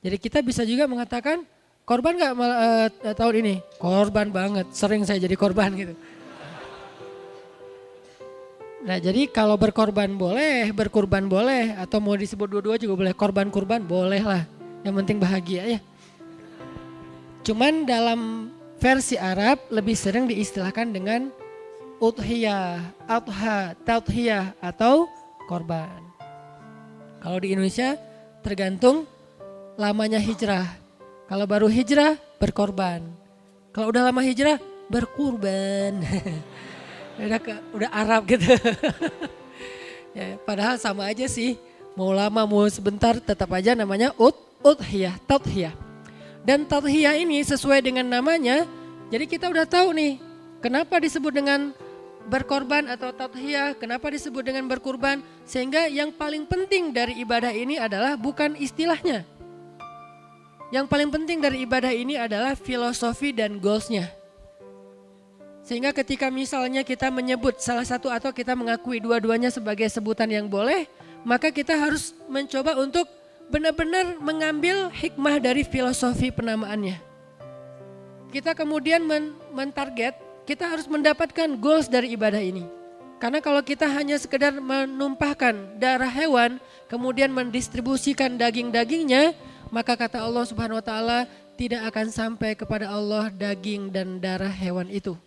Jadi kita bisa juga mengatakan korban nggak tahun ini? Korban banget, sering saya jadi korban gitu. Nah jadi kalau berkorban boleh, berkurban boleh, atau mau disebut dua-dua juga boleh. Korban-kurban boleh lah, yang penting bahagia ya. Cuman dalam versi Arab lebih sering diistilahkan dengan udhiyah, adha, tadhiyah atau korban. Kalau di Indonesia tergantung lamanya hijrah. Kalau baru hijrah berkorban. Kalau udah lama hijrah berkurban. udah Arab gitu. Ya, padahal sama aja sih. Mau lama mau sebentar tetap aja namanya udhiyah, tadhiyah. Dan tadhiyah ini sesuai dengan namanya. Jadi kita udah tahu nih kenapa disebut dengan berkorban atau tadhiyah, kenapa disebut dengan berkurban. Sehingga yang paling penting dari ibadah ini adalah bukan istilahnya. Yang paling penting dari ibadah ini adalah filosofi dan goalsnya. Sehingga ketika misalnya kita menyebut salah satu atau kita mengakui dua-duanya sebagai sebutan yang boleh, maka kita harus mencoba untuk benar-benar mengambil hikmah dari filosofi penamaannya. Kita kemudian mentarget, kita harus mendapatkan goals dari ibadah ini. Karena kalau kita hanya sekedar menumpahkan darah hewan, kemudian mendistribusikan daging-dagingnya, maka kata Allah Subhanahu wa taala tidak akan sampai kepada Allah daging dan darah hewan itu.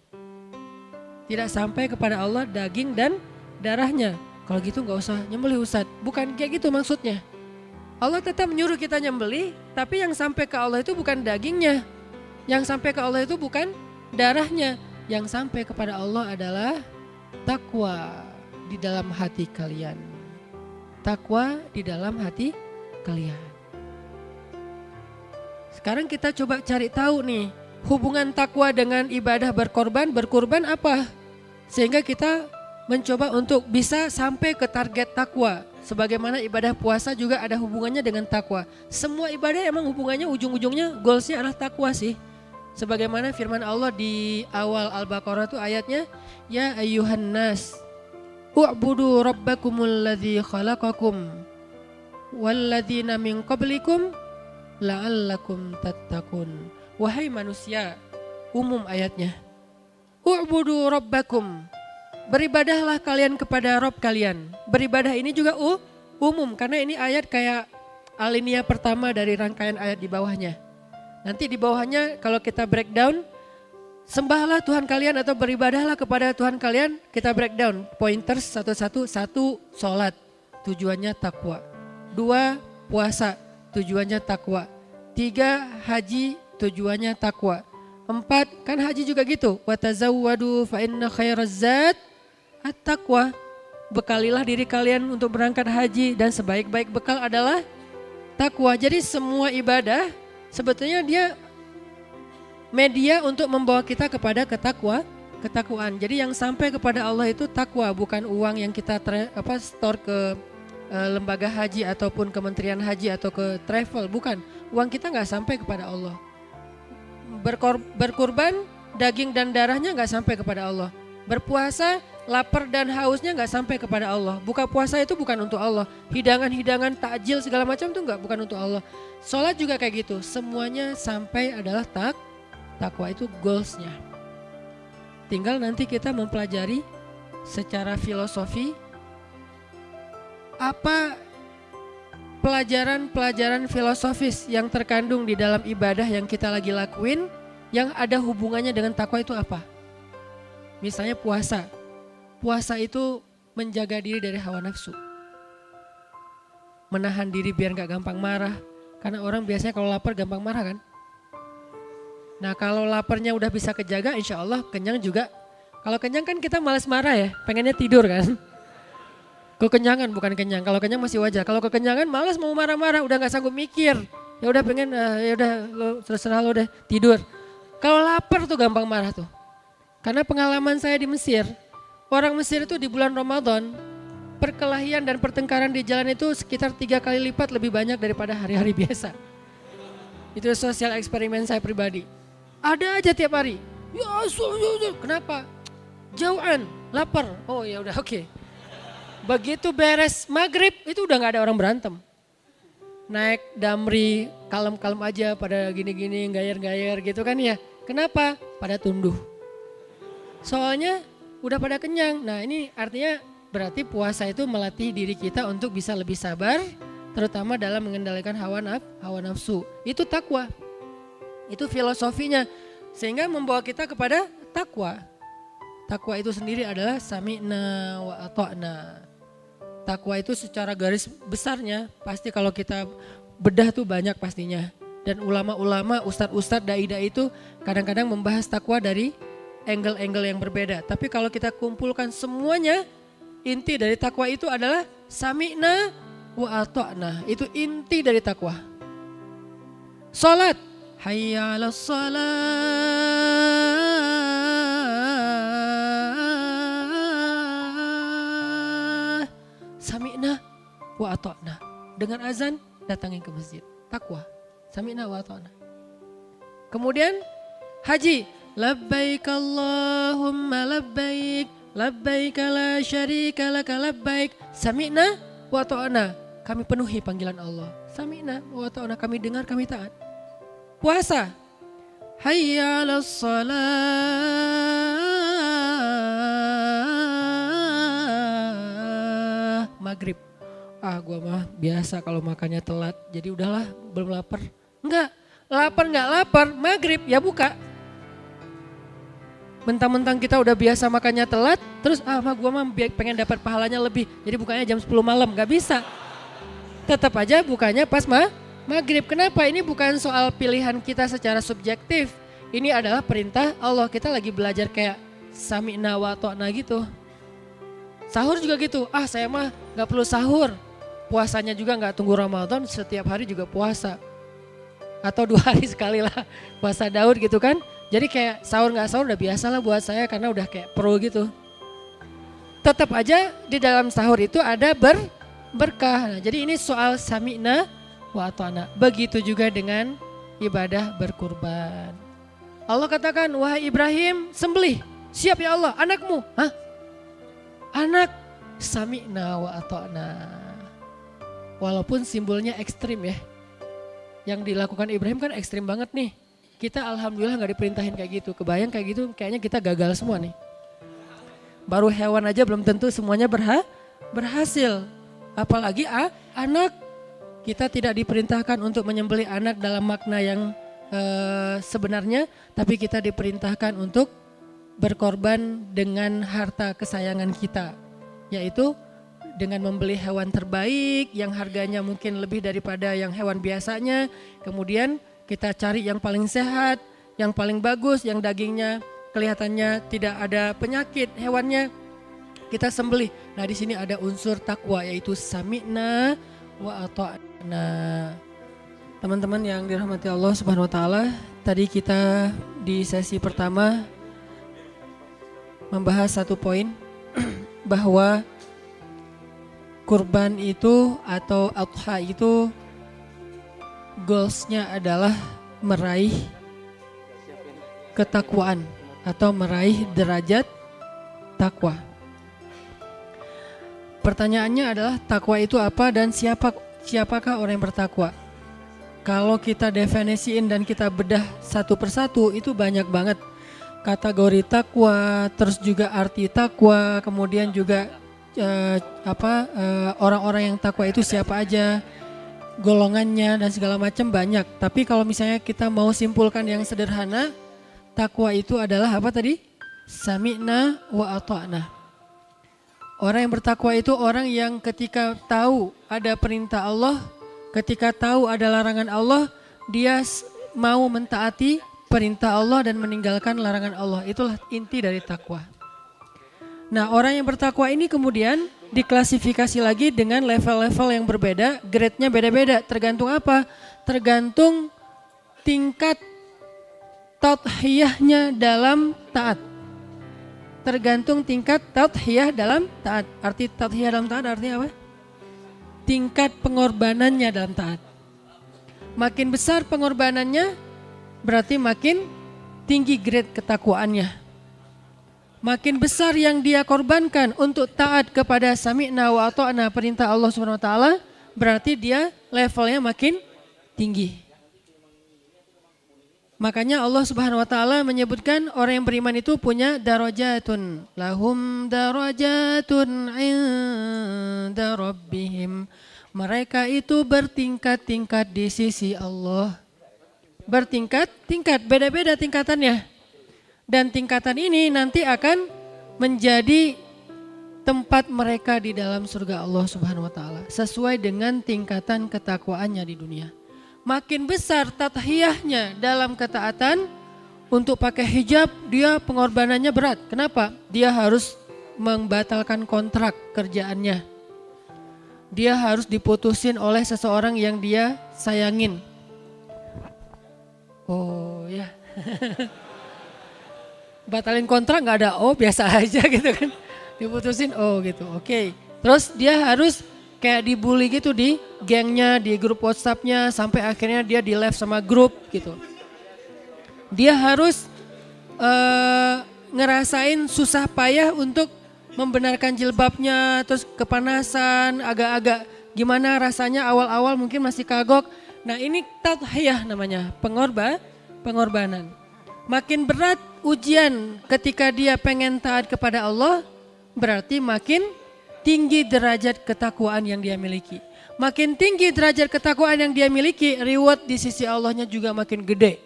Tidak sampai kepada Allah daging dan darahnya. Kalau gitu gak usah nyembelih Ustadz. Bukan kayak gitu maksudnya. Allah tetap menyuruh kita nyembelih, tapi yang sampai ke Allah itu bukan dagingnya. Yang sampai ke Allah itu bukan darahnya. Yang sampai kepada Allah adalah takwa di dalam hati kalian. Takwa di dalam hati kalian. Sekarang kita coba cari tahu nih, hubungan takwa dengan ibadah berkurban apa? Sehingga kita mencoba untuk bisa sampai ke target takwa. Sebagaimana ibadah puasa juga ada hubungannya dengan takwa. Semua ibadah emang hubungannya ujung-ujungnya goalsnya adalah takwa sih. Sebagaimana firman Allah di awal Al-Baqarah itu ayatnya, Ya ayyuhan nas, u'budu rabbakumul ladzi khalaqakum walladzina min qablikum la'allakum tattaqun. Wahai manusia, umum ayatnya. U'budu rabbakum. Beribadahlah kalian kepada Rabb kalian. Beribadah ini juga umum karena ini ayat kayak alinea pertama dari rangkaian ayat di bawahnya. Nanti di bawahnya kalau kita breakdown, sembahlah Tuhan kalian atau beribadahlah kepada Tuhan kalian, kita breakdown. Pointers satu-satu, satu sholat, tujuannya takwa. 2 puasa, tujuannya takwa. 3 haji, tujuannya takwa. 4 kan haji juga gitu. Wa tazawwadu fa inna khairaz zad at-taqwa. Bekalilah diri kalian untuk berangkat haji dan sebaik-baik bekal adalah takwa. Jadi semua ibadah sebetulnya dia media untuk membawa kita kepada ketakwaan. Jadi yang sampai kepada Allah itu takwa, bukan uang yang kita store ke lembaga haji ataupun kementerian haji atau ke travel, bukan. Uang kita nggak sampai kepada Allah. Berkurban, daging dan darahnya nggak sampai kepada Allah. Berpuasa, lapar dan hausnya nggak sampai kepada Allah. Buka puasa itu bukan untuk Allah. Hidangan-hidangan, takjil segala macam itu bukan untuk Allah. Sholat juga kayak gitu. Semuanya sampai adalah takwa, itu goalsnya. Tinggal nanti kita mempelajari secara filosofi apa pelajaran-pelajaran filosofis yang terkandung di dalam ibadah yang kita lagi lakuin yang ada hubungannya dengan takwa itu apa? Misalnya puasa. Puasa itu menjaga diri dari hawa nafsu. Menahan diri biar gak gampang marah. Karena orang biasanya kalau lapar gampang marah kan? Nah kalau laparnya udah bisa kejaga, insya Allah kenyang juga. Kalau kenyang kan kita malas marah ya, pengennya tidur kan? Kekenyangan bukan kenyang, kalau kenyang masih wajar. Kalau kekenyangan malas mau marah-marah, udah gak sanggup mikir. Ya udah pengen, ya udah terserah lo deh tidur. Kalau lapar tuh gampang marah tuh. Karena pengalaman saya di Mesir, orang Mesir itu di bulan Ramadan, perkelahian dan pertengkaran di jalan itu sekitar 3 kali lipat lebih banyak daripada hari-hari biasa. Itu sosial eksperimen saya pribadi. Ada aja tiap hari. Ya, kenapa? Jauhan, lapar. Oh ya udah oke. Begitu beres maghrib itu udah gak ada orang berantem. naik damri kalem-kalem aja pada gini-gini gayer-gayer gitu kan ya. Kenapa? Pada tunduh. Soalnya udah pada kenyang. Nah ini artinya berarti puasa itu melatih diri kita untuk bisa lebih sabar, terutama dalam mengendalikan hawa nafsu. Itu takwa. Itu filosofinya. Sehingga membawa kita kepada takwa. Takwa itu sendiri adalah sami'na wa ata'na. Takwa itu secara garis besarnya pasti kalau kita bedah tuh banyak pastinya. Dan ulama-ulama, ustadz-ustadz, dai-dai itu kadang-kadang membahas takwa dari angle-angle yang berbeda. Tapi kalau kita kumpulkan semuanya, inti dari takwa itu adalah sami'na wa ata'na. Itu inti dari takwa. Salat, hayya 'alas shalah. Sami'na wa ata'na. Dengan azan datangin ke masjid. Takwa. Sami'na wa ata'na. Kemudian haji. Labbaik Allahumma labbaik. Labbaik la syarika laka labbaik. Sami'na wa ata'na. Kami penuhi panggilan Allah. Sami'na wa ata'na. Kami dengar, kami taat. Puasa. Hayya 'alas shalah. Maghrib. Gua mah biasa kalau makannya telat. Jadi udahlah, belum lapar. Enggak lapar, maghrib ya buka. Mentang-mentang kita udah biasa makannya telat, terus gua mah pengen dapat pahalanya lebih. Jadi bukanya jam 10 malam, gak bisa. Tetap aja bukanya pas maghrib. Kenapa? Ini bukan soal pilihan kita secara subjektif. Ini adalah perintah Allah. Kita lagi belajar kayak sami'na wa ta'na gitu. Sahur juga gitu. Saya mah gak perlu sahur. Puasanya juga gak tunggu Ramadan, setiap hari juga puasa. Atau 2 hari sekali lah puasa Daud gitu kan. Jadi kayak sahur gak sahur udah biasa lah buat saya karena udah kayak pro gitu. Tetap aja di dalam sahur itu ada berkah. Nah, jadi ini soal sami'na wa ta'na. Begitu juga dengan ibadah berkurban. Allah katakan, wahai Ibrahim sembelih. Siap ya Allah, anakmu. Anak, sami'na wa ta'na. Walaupun simbolnya ekstrim ya. Yang dilakukan Ibrahim kan ekstrim banget nih. Kita alhamdulillah gak diperintahin kayak gitu. Kebayang kayak gitu kayaknya kita gagal semua nih. Baru hewan aja belum tentu semuanya berhasil. Apalagi anak. Kita tidak diperintahkan untuk menyembelih anak dalam makna yang sebenarnya. Tapi kita diperintahkan untuk berkorban dengan harta kesayangan kita. Yaitu dengan membeli hewan terbaik yang harganya mungkin lebih daripada yang hewan biasanya. Kemudian kita cari yang paling sehat, yang paling bagus, yang dagingnya kelihatannya tidak ada penyakit hewannya. Kita sembelih. Nah di sini ada unsur takwa yaitu sami'na wa ata'na. Teman-teman yang dirahmati Allah Subhanahu wa taala, tadi kita di sesi pertama membahas satu poin bahwa kurban itu atau adha itu goalsnya adalah meraih ketakwaan atau meraih derajat takwa. Pertanyaannya adalah takwa itu apa dan siapakah orang yang bertakwa? Kalau kita definisiin dan kita bedah satu persatu itu banyak banget kategori takwa, terus juga arti takwa, kemudian juga orang-orang yang takwa itu siapa aja, golongannya dan segala macam banyak. Tapi kalau misalnya kita mau simpulkan yang sederhana, takwa itu adalah apa tadi? Sami'na wa ata'na. Orang yang bertakwa itu orang yang ketika tahu ada perintah Allah, ketika tahu ada larangan Allah, dia mau mentaati perintah Allah dan meninggalkan larangan Allah. Itulah inti dari takwa. Nah, orang yang bertakwa ini kemudian diklasifikasi lagi dengan level-level yang berbeda, grade-nya beda-beda. Tergantung apa? Tergantung tingkat tadhiyahnya dalam taat. Tergantung tingkat tadhiyah dalam taat. Arti tadhiyah dalam taat artinya apa? Tingkat pengorbanannya dalam taat. Makin besar pengorbanannya, berarti makin tinggi grade ketakwaannya. Makin besar yang dia korbankan untuk taat kepada sami'na wa ata'na perintah Allah Subhanahu wa taala, berarti dia levelnya makin tinggi. Makanya Allah Subhanahu wa taala menyebutkan orang yang beriman itu punya darajatun. Lahum darajatun 'inda rabbihim. Mereka itu bertingkat-tingkat di sisi Allah. Bertingkat-tingkat, beda-beda tingkatannya. Dan tingkatan ini nanti akan menjadi tempat mereka di dalam surga Allah Subhanahu wa taala sesuai dengan tingkatan ketakwaannya di dunia. Makin besar tadhiyahnya dalam ketaatan, untuk pakai hijab dia pengorbanannya berat. Kenapa? Dia harus membatalkan kontrak kerjaannya. Dia harus diputusin oleh seseorang yang dia sayangin. Oh ya. Batalin kontrak gak ada biasa aja gitu kan. Diputusin gitu, oke. Terus dia harus kayak dibully gitu di gengnya, di grup WhatsApp-nya, sampai akhirnya dia di left sama grup gitu. Dia harus ngerasain susah payah untuk membenarkan jilbabnya, terus kepanasan, agak-agak gimana rasanya awal-awal mungkin masih kagok. Nah ini tadhiyah namanya, pengorbanan. Makin berat ujian ketika dia pengen taat kepada Allah, berarti makin tinggi derajat ketakwaan yang dia miliki. Makin tinggi derajat ketakwaan yang dia miliki, reward di sisi Allahnya juga makin gede.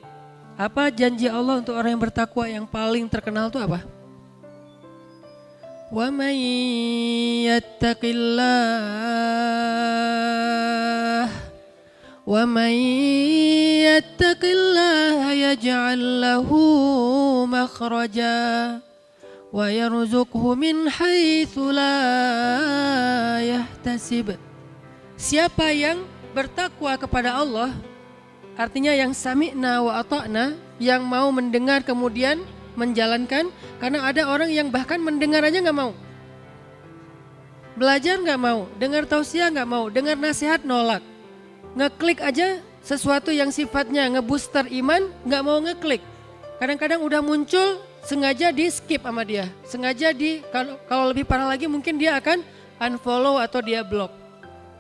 Apa janji Allah untuk orang yang bertakwa yang paling terkenal itu apa? Wa may yattaqillah yaj'al lahu makhraja wa yarzuqhu min haitsu la yahtasib. Siapa yang bertakwa kepada Allah, artinya yang sami'na wa ata'na, yang mau mendengar kemudian menjalankan. Karena ada orang yang bahkan mendengar aja gak mau, belajar gak mau, dengar tausiah gak mau, dengar nasihat nolak, ngeklik aja sesuatu yang sifatnya ngebooster iman gak mau ngeklik. Kadang-kadang udah muncul sengaja di skip sama dia, sengaja kalau lebih parah lagi mungkin dia akan unfollow atau dia block.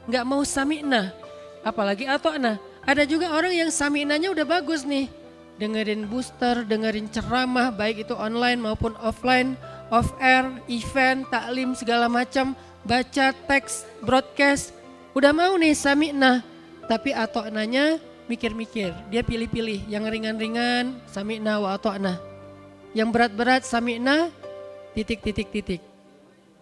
Gak mau sami'na, apalagi ata'na. Ada juga orang yang sami'nanya udah bagus nih, dengerin booster, dengerin ceramah baik itu online maupun offline, off air, event, taklim segala macam, baca teks, broadcast, udah mau nih sami'na. Tapi ata'nanya mikir-mikir, dia pilih-pilih yang ringan-ringan, sami'na wa ata'na. Yang berat-berat sami'na titik.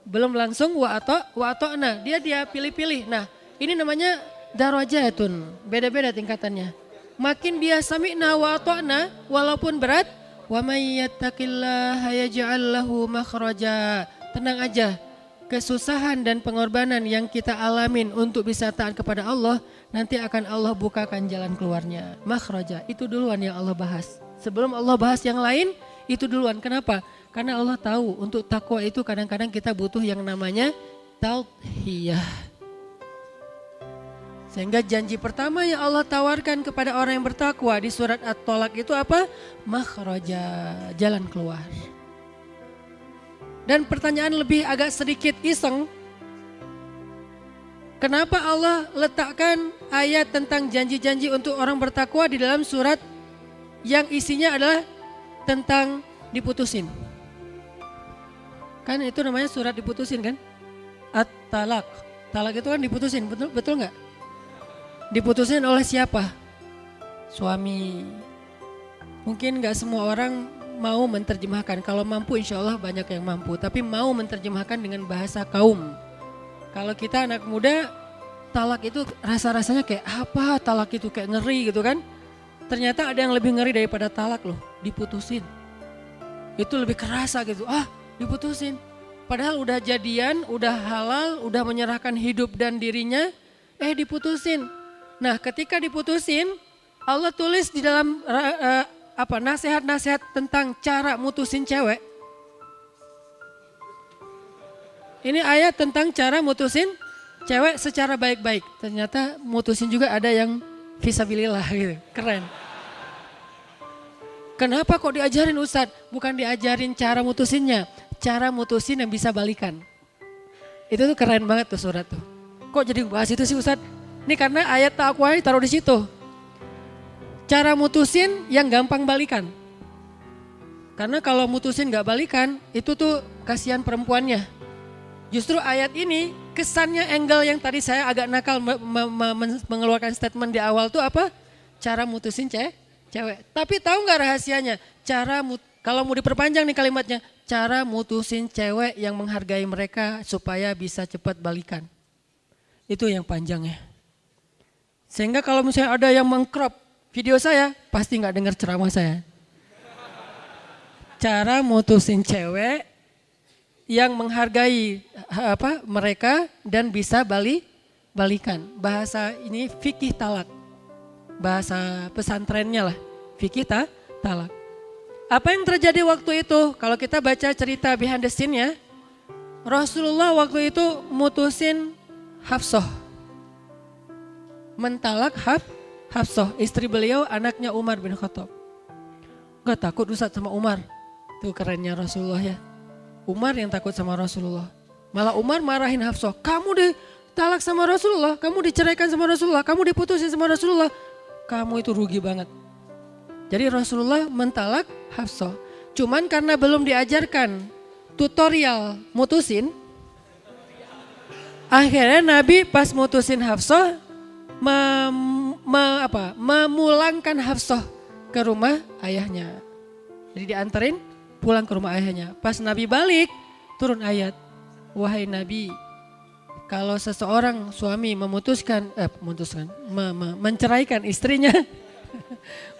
Belum langsung wa ata'na, dia pilih-pilih. Nah, ini namanya darajatun, beda-beda tingkatannya. Makin dia sami'na wa ata'na walaupun berat, wa may yattaqillaha yaj'al lahu makhraja. Tenang aja, kesusahan dan pengorbanan yang kita alamin untuk bisa taat kepada Allah, nanti akan Allah bukakan jalan keluarnya. Makhraja, itu duluan yang Allah bahas. Sebelum Allah bahas yang lain, itu duluan. Kenapa? Karena Allah tahu untuk takwa itu kadang-kadang kita butuh yang namanya tadhiyah. Sehingga janji pertama yang Allah tawarkan kepada orang yang bertakwa di surat At-Tolak itu apa? Makhraja, jalan keluar. Dan pertanyaan lebih agak sedikit iseng. Kenapa Allah letakkan ayat tentang janji-janji untuk orang bertakwa di dalam surat yang isinya adalah tentang diputusin? Kan itu namanya surat diputusin kan? At-Talak. Talak itu kan diputusin, betul nggak? Diputusin oleh siapa? Suami. Mungkin gak semua orang mau menerjemahkan. Kalau mampu insya Allah banyak yang mampu. Tapi mau menerjemahkan dengan bahasa kaum. Kalau kita anak muda, talak itu rasa-rasanya kayak apa? Talak itu kayak ngeri gitu kan. Ternyata ada yang lebih ngeri daripada talak loh. Diputusin. Itu lebih kerasa gitu. Diputusin. Padahal udah jadian, udah halal, udah menyerahkan hidup dan dirinya. Diputusin. Nah ketika diputusin, Allah tulis di dalam nasihat-nasihat tentang cara mutusin cewek. Ini ayat tentang cara mutusin cewek secara baik-baik. Ternyata mutusin juga ada yang fisabilillah gitu, keren. Kenapa kok diajarin Ustadz? Bukan diajarin cara mutusinnya, cara mutusin yang bisa balikan. Itu tuh keren banget tuh surat tuh. Kok jadi bahas itu sih Ustadz? Ini karena ayat takwa taruh di situ. Cara mutusin yang gampang balikan. Karena kalau mutusin gak balikan, itu tuh kasihan perempuannya. Justru ayat ini kesannya angle yang tadi saya agak nakal mengeluarkan statement di awal tuh apa? Cara mutusin cewek. Tapi tahu gak rahasianya? Kalau mau diperpanjang nih kalimatnya, cara mutusin cewek yang menghargai mereka supaya bisa cepat balikan. Itu yang panjangnya. Sehingga kalau misalnya ada yang mengcrop video saya, pasti gak dengar ceramah saya. Cara mutusin cewek yang menghargai mereka dan bisa balikan. Bahasa ini fikih talak. Bahasa pesantrennya lah, fikih talak. Apa yang terjadi waktu itu? Kalau kita baca cerita behind the scene-nya, Rasulullah waktu itu mutusin Hafsah. Mentalak Hafsah, istri beliau, anaknya Umar bin Khattab. Gak takut Ustaz sama Umar. Tuh kerennya Rasulullah ya. Umar yang takut sama Rasulullah. Malah Umar marahin Hafsah. Kamu ditalak sama Rasulullah, kamu diceraikan sama Rasulullah, kamu diputusin sama Rasulullah. Kamu itu rugi banget. Jadi Rasulullah mentalak Hafsah. Cuman karena belum diajarkan tutorial mutusin. Akhirnya Nabi pas mutusin Hafsah memulangkan Hafsah ke rumah ayahnya. Jadi dianterin pulang ke rumah ayahnya. Pas Nabi balik turun ayat. Wahai Nabi, kalau seseorang suami menceraikan istrinya,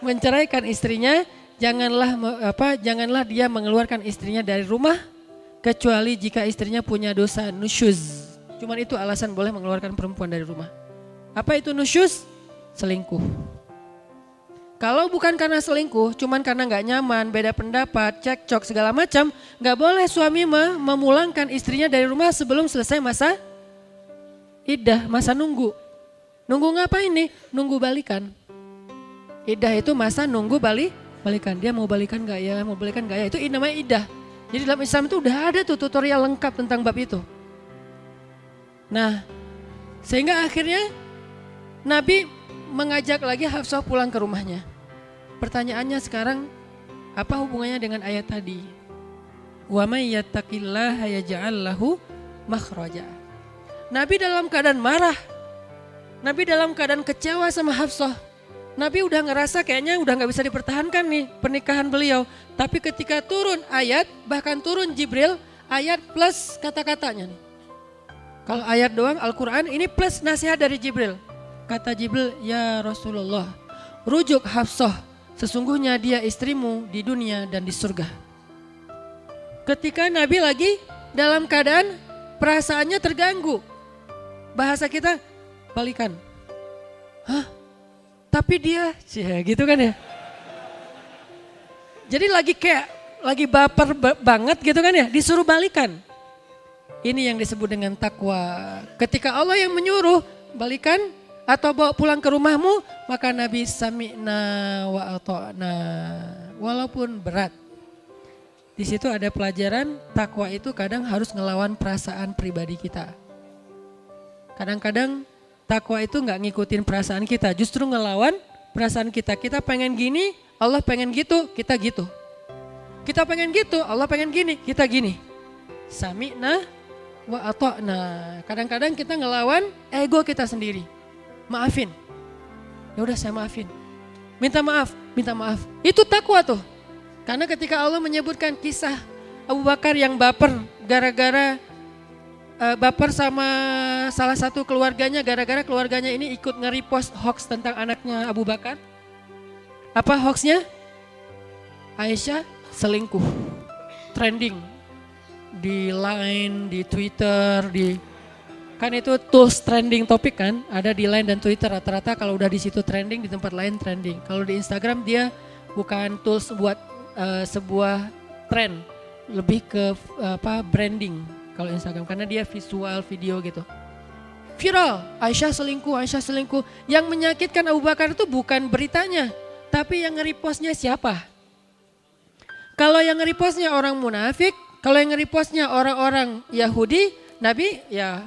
menceraikan istrinya, janganlah dia mengeluarkan istrinya dari rumah kecuali jika istrinya punya dosa nusyuz. Cuman itu alasan boleh mengeluarkan perempuan dari rumah. Apa itu nusyuz? Selingkuh. Kalau bukan karena selingkuh, cuman karena nggak nyaman, beda pendapat, cekcok segala macam, nggak boleh suami memulangkan istrinya dari rumah sebelum selesai masa iddah, masa nunggu. Nunggu ngapain nih? Nunggu balikan. Iddah itu masa nunggu balikan. Dia mau balikan nggak ya? Mau balikan nggak ya? Itu namanya iddah. Jadi dalam Islam itu udah ada tuh tutorial lengkap tentang bab itu. Nah, sehingga akhirnya Nabi mengajak lagi Hafsah pulang ke rumahnya. Pertanyaannya sekarang, apa hubungannya dengan ayat tadi? Wa may yattaqillaha yaj'al lahu makhraja. Nabi dalam keadaan marah. Nabi dalam keadaan kecewa sama Hafsah. Nabi udah ngerasa kayaknya udah gak bisa dipertahankan nih pernikahan beliau. Tapi ketika turun ayat, bahkan turun Jibril, ayat plus kata-katanya nih. Kalau ayat doang Al-Quran, ini plus nasihat dari Jibril. Kata Jibril, ya Rasulullah, rujuk Hafsah, sesungguhnya dia istrimu di dunia dan di surga. Ketika Nabi lagi dalam keadaan perasaannya terganggu. Bahasa kita, balikan. Hah? Tapi dia, gitu kan ya. Jadi lagi baper banget gitu kan ya, disuruh balikan. Ini yang disebut dengan takwa. Ketika Allah yang menyuruh balikan atau bawa pulang ke rumahmu, maka Nabi sami'na wa ata'na. Walaupun berat. Di situ ada pelajaran takwa itu kadang harus ngelawan perasaan pribadi kita. Kadang-kadang takwa itu nggak ngikutin perasaan kita, justru ngelawan perasaan kita. Kita pengen gini, Allah pengen gitu, kita gitu. Kita pengen gitu, Allah pengen gini, kita gini. Sami'na wa ata'na. Kadang-kadang kita ngelawan ego kita sendiri. Maafin. Ya udah saya maafin. Minta maaf. Itu takwa tuh. Karena ketika Allah menyebutkan kisah Abu Bakar yang baper gara-gara baper sama salah satu keluarganya, gara-gara keluarganya ini ikut nge-repost hoax tentang anaknya Abu Bakar. Apa hoaxnya? Aisyah selingkuh. Trending di Line, di Twitter, kan itu tools trending topik kan, ada di Line dan Twitter. Rata-rata kalau udah di situ trending, di tempat lain trending. Kalau di Instagram dia bukan tools buat sebuah trend, lebih ke branding kalau Instagram, karena dia visual video gitu. Viral, Aisyah selingkuh. Yang menyakitkan Abu Bakar itu bukan beritanya, tapi yang nge-repostnya siapa? Kalau yang nge-repostnya orang munafik, kalau yang nge-repostnya orang-orang Yahudi, Nabi ya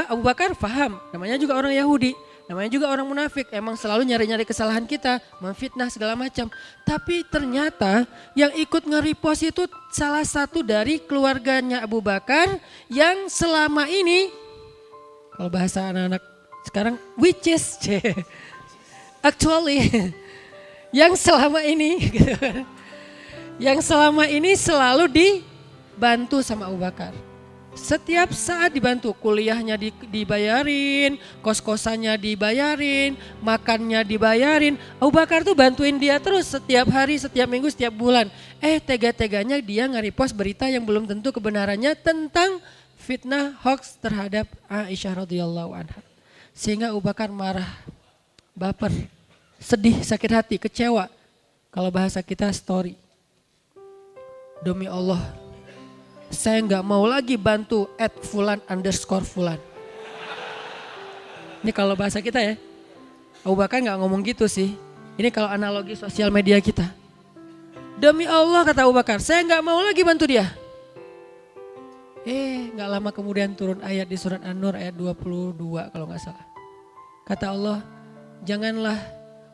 Abu Bakar paham, namanya juga orang Yahudi, namanya juga orang munafik, emang selalu nyari-nyari kesalahan kita, memfitnah segala macam. Tapi ternyata yang ikut nge-repost itu salah satu dari keluarganya Abu Bakar yang selama ini, kalau bahasa anak-anak sekarang, which is actually yang selama ini gitu kan, yang selama ini selalu dibantu sama Abu Bakar. Setiap saat dibantu, kuliahnya dibayarin, kos-kosannya dibayarin, makannya dibayarin. Abu Bakar tuh bantuin dia terus setiap hari, setiap minggu, setiap bulan. Tega-teganya dia nge-repost berita yang belum tentu kebenarannya tentang fitnah hoax terhadap Aisyah radhiyallahu anha. Sehingga Abu Bakar marah, baper, sedih, sakit hati, kecewa. Kalau bahasa kita story. Demi Allah, saya nggak mau lagi bantu @fulan_fulan. Ini kalau bahasa kita ya. Abu Bakar nggak ngomong gitu sih. Ini kalau analogi sosial media kita. Demi Allah kata Abu Bakar, saya nggak mau lagi bantu dia. Nggak lama kemudian turun ayat di surat An-Nur ayat 22 kalau nggak salah. Kata Allah, janganlah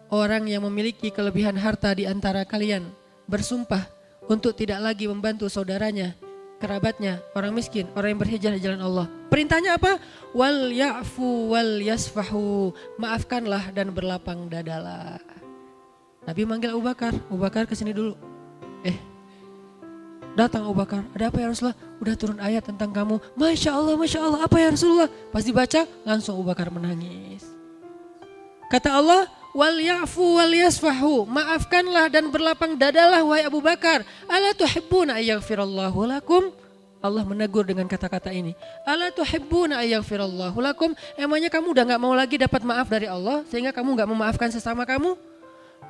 orang yang memiliki kelebihan harta di antara kalian bersumpah untuk tidak lagi membantu saudaranya, kerabatnya, orang miskin, orang yang berhijrah di jalan Allah. Perintahnya apa? Wal ya'fu wal yasfahu. Maafkanlah dan berlapang dadalah. Nabi manggil Abu Bakar. Abu Bakar kesini dulu. Datang Abu Bakar. Ada apa ya Rasulullah? Udah turun ayat tentang kamu. Masya Allah, Masya Allah. Apa ya Rasulullah? Pas dibaca langsung Abu Bakar menangis. Kata Allah, wal ya'fu wal yasfahu, maafkanlah dan berlapang dadalah wahai Abu Bakar. Ala tuhibbuna ayaghfirallahu lakum? Allah menegur dengan kata-kata ini. Ala tuhibbuna ayaghfirallahu lakum? Emangnya kamu udah gak mau lagi dapat maaf dari Allah sehingga kamu gak memaafkan sesama kamu?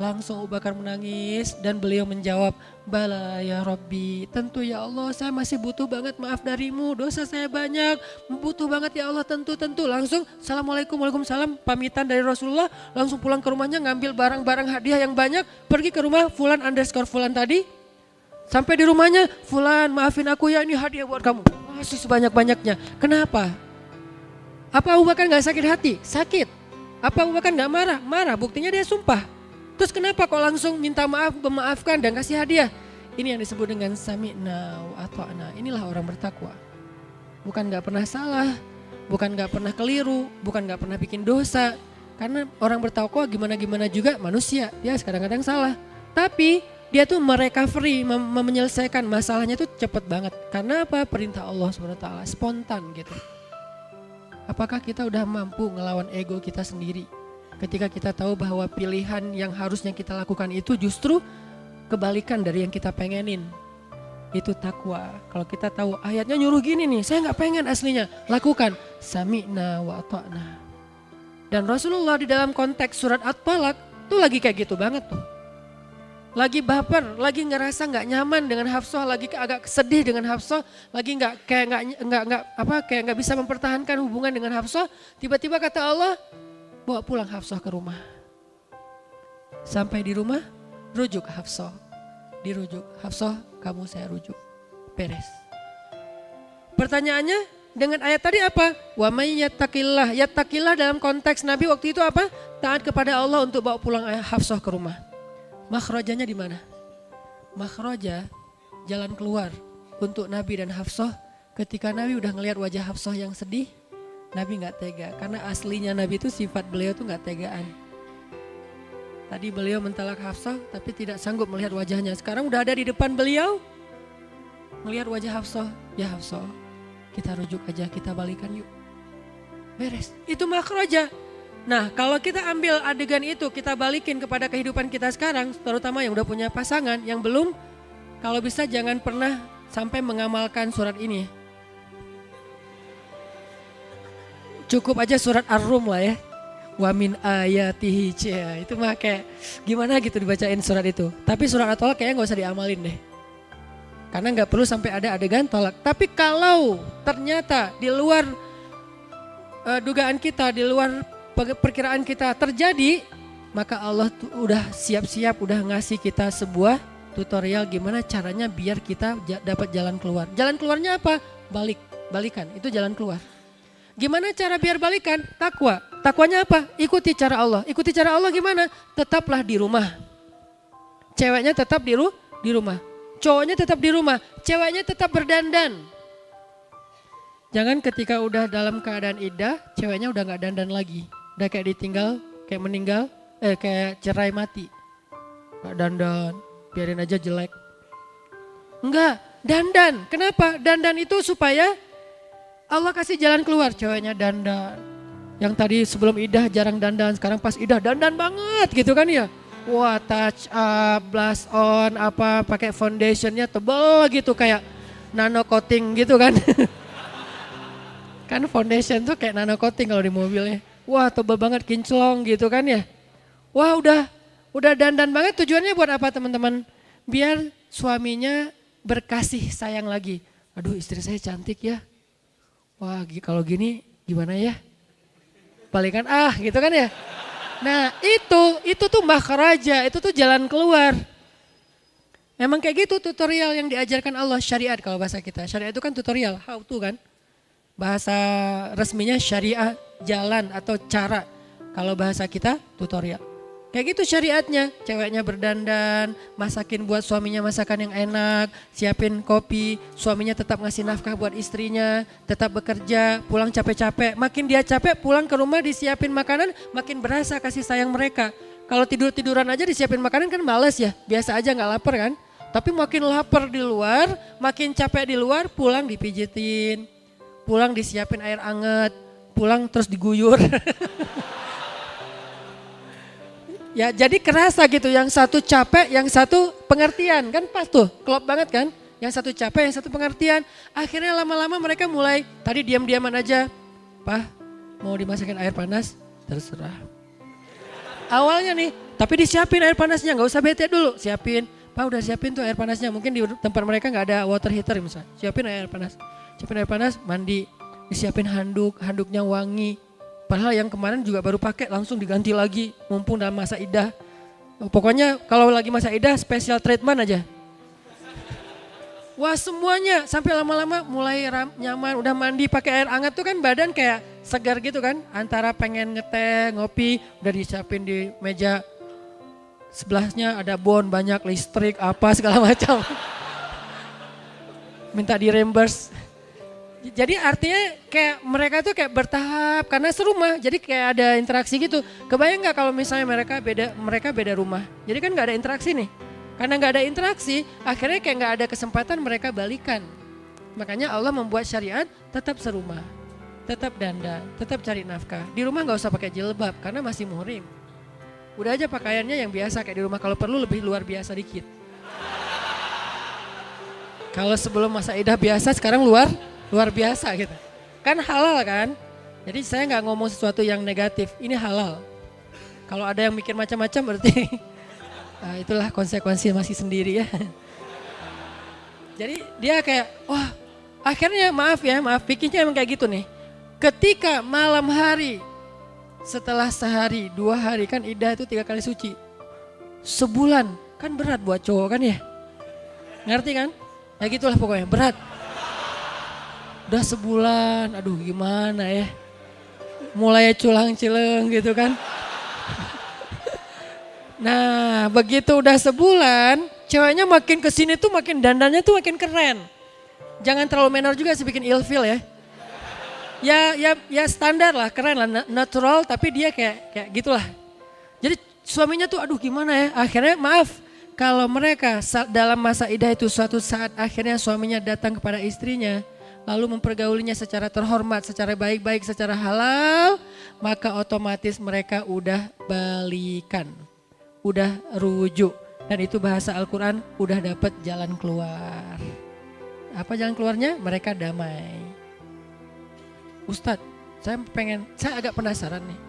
Langsung Abu Bakar menangis dan beliau menjawab, bala ya Rabbi, tentu ya Allah saya masih butuh banget maaf darimu, dosa saya banyak, butuh banget ya Allah, tentu. Langsung Assalamualaikum, Waalaikumsalam, pamitan dari Rasulullah, langsung pulang ke rumahnya ngambil barang-barang hadiah yang banyak, pergi ke rumah Fulan_Fulan tadi, sampai di rumahnya, Fulan maafin aku ya, ini hadiah buat kamu, masih sebanyak-banyaknya. Kenapa? Apa Abu Bakar gak sakit hati? Sakit. Apa Abu Bakar gak marah? Marah, buktinya dia sumpah. Terus kenapa kok langsung minta maaf, memaafkan dan kasih hadiah? Ini yang disebut dengan sami'na wa ata'na. Inilah orang bertakwa. Bukan gak pernah salah, bukan gak pernah keliru, bukan gak pernah bikin dosa. Karena orang bertakwa gimana-gimana juga manusia, dia kadang-kadang salah. Tapi dia tuh merecovery, menyelesaikan masalahnya tuh cepet banget. Karena apa? Perintah Allah SWT, spontan gitu. Apakah kita udah mampu ngelawan ego kita sendiri? Ketika kita tahu bahwa pilihan yang harusnya kita lakukan itu justru kebalikan dari yang kita pengenin. Itu takwa. Kalau kita tahu ayatnya nyuruh gini nih, saya gak pengen aslinya. Lakukan. Sami'na wa ata'na. Dan Rasulullah di dalam konteks surat At-Talaq tuh lagi kayak gitu banget tuh. Lagi baper, lagi ngerasa gak nyaman dengan Hafsah, lagi agak sedih dengan Hafsah, lagi kayak gak bisa mempertahankan hubungan dengan Hafsah. Tiba-tiba kata Allah, bawa pulang Hafsah ke rumah. Sampai di rumah, rujuk Hafsah. Dirujuk, Hafsah kamu saya rujuk. Beres. Pertanyaannya dengan ayat tadi apa? Wa may yattaqillah. Yattaqillah dalam konteks Nabi waktu itu apa? Taat kepada Allah untuk bawa pulang Hafsah ke rumah. Makhrajanya di mana? Makhraja, jalan keluar untuk Nabi dan Hafsah. Ketika Nabi udah ngelihat wajah Hafsah yang sedih, Nabi gak tega, karena aslinya Nabi itu sifat beliau tuh gak tegaan. Tadi beliau mentalak Hafsah tapi tidak sanggup melihat wajahnya. Sekarang udah ada di depan beliau, melihat wajah Hafsah. Ya Hafsah, kita rujuk aja, kita balikan yuk. Beres, itu makhraja. Nah kalau kita ambil adegan itu, kita balikin kepada kehidupan kita sekarang, terutama yang udah punya pasangan, yang belum, kalau bisa jangan pernah sampai mengamalkan surat ini. Cukup aja surat Ar-Rum lah ya. Wa min ayatihi, itu mah kayak gimana gitu dibacain surat itu. Tapi surat At-Talaq kayaknya gak usah diamalin deh. Karena gak perlu sampai ada adegan tolak. Tapi kalau ternyata di luar dugaan kita, di luar perkiraan kita terjadi, maka Allah tuh udah siap-siap, udah ngasih kita sebuah tutorial gimana caranya biar kita dapat jalan keluar. Jalan keluarnya apa? Balik balikan. Itu jalan keluar. Gimana cara biar balikan? Takwa. Takwanya apa? Ikuti cara Allah. Ikuti cara Allah gimana? Tetaplah di rumah. Ceweknya tetap di rumah. Cowoknya tetap di rumah. Ceweknya tetap berdandan. Jangan ketika udah dalam keadaan iddah, ceweknya udah gak dandan lagi. Udah kayak ditinggal, kayak meninggal, kayak cerai mati. Gak dandan, biarin aja jelek. Enggak, dandan. Kenapa? Dandan itu supaya Allah kasih jalan keluar. Ceweknya dandan. Yang tadi sebelum iddah jarang dandan, sekarang pas iddah dandan banget gitu kan ya. Wah, touch up, blush on, apa pakai foundationnya tebal gitu kayak nano coating gitu kan. Kan foundation tuh kayak nano coating kalau di mobilnya. Wah, tebal banget kinclong gitu kan ya. Wah, udah dandan banget. Tujuannya buat apa teman-teman? Biar suaminya berkasih sayang lagi. Aduh, istri saya cantik ya. Wah, kalau gini gimana ya? Balikan gitu kan ya. Nah, itu tuh makhraja, itu tuh jalan keluar. Memang kayak gitu tutorial yang diajarkan Allah, syariat kalau bahasa kita. Syariat itu kan tutorial, how to kan. Bahasa resminya syariah, jalan atau cara. Kalau bahasa kita tutorial. Kayak gitu syariatnya, ceweknya berdandan, masakin buat suaminya masakan yang enak, siapin kopi, suaminya tetap ngasih nafkah buat istrinya, tetap bekerja, pulang capek-capek. Makin dia capek pulang ke rumah disiapin makanan, makin berasa kasih sayang mereka. Kalau tidur-tiduran aja disiapin makanan kan males ya, biasa aja gak lapar kan. Tapi makin lapar di luar, makin capek di luar, pulang dipijitin, pulang disiapin air anget, pulang terus diguyur. Ya jadi kerasa gitu, yang satu capek, yang satu pengertian, kan pas tuh, klop banget kan. Yang satu capek, yang satu pengertian. Akhirnya lama-lama mereka mulai, tadi diam-diaman aja. Pak, mau dimasakin air panas? Terserah. Awalnya nih, tapi disiapin air panasnya, gak usah bete dulu, siapin. Pak udah siapin tuh air panasnya, mungkin di tempat mereka gak ada water heater misalnya. Siapin air panas, mandi, disiapin handuknya wangi. Padahal yang kemarin juga baru pakai langsung diganti lagi mumpung dalam masa iddah. Pokoknya kalau lagi masa iddah special treatment aja. Wah semuanya sampai lama-lama mulai nyaman, udah mandi pakai air hangat tuh kan badan kayak segar gitu kan. Antara pengen ngeteh, ngopi udah disiapin di meja. Sebelahnya ada bon banyak listrik apa segala macam. Minta di reimburse. Jadi artinya kayak mereka tuh kayak bertahap karena serumah, jadi kayak ada interaksi gitu. Kebayang nggak kalau misalnya mereka beda rumah, jadi kan nggak ada interaksi nih. Karena nggak ada interaksi, akhirnya kayak nggak ada kesempatan mereka balikan. Makanya Allah membuat syariat tetap serumah, tetap dandan, tetap cari nafkah. Di rumah nggak usah pakai jilbab karena masih muhrim. Udah aja pakaiannya yang biasa kayak di rumah, kalau perlu lebih luar biasa dikit. Kalau sebelum masa iddah biasa, sekarang luar biasa gitu. Kan halal kan? Jadi saya nggak ngomong sesuatu yang negatif, ini halal. Kalau ada yang mikir macam-macam berarti itulah konsekuensi masih sendiri ya. Jadi dia kayak, wah akhirnya maaf pikirnya emang kayak gitu nih. Ketika malam hari, setelah sehari, 2 hari kan iddah itu 3 kali suci. Sebulan, kan berat buat cowok kan ya. Ngerti kan? Ya gitulah pokoknya, berat. Udah sebulan, aduh gimana ya. Mulai culang-cileng gitu kan. Nah begitu udah sebulan, ceweknya makin kesini tuh makin dandannya tuh makin keren. Jangan terlalu menor juga sih bikin ilfil ya. Ya standar lah, keren lah, natural tapi dia kayak gitulah. Jadi suaminya tuh aduh gimana ya, akhirnya maaf. Kalau mereka dalam masa iddah itu suatu saat akhirnya suaminya datang kepada istrinya. Lalu mempergaulinya secara terhormat, secara baik-baik, secara halal. Maka otomatis mereka udah balikan. Udah rujuk. Dan itu bahasa Al-Quran udah dapat jalan keluar. Apa jalan keluarnya? Mereka damai. Ustadz, saya agak penasaran nih.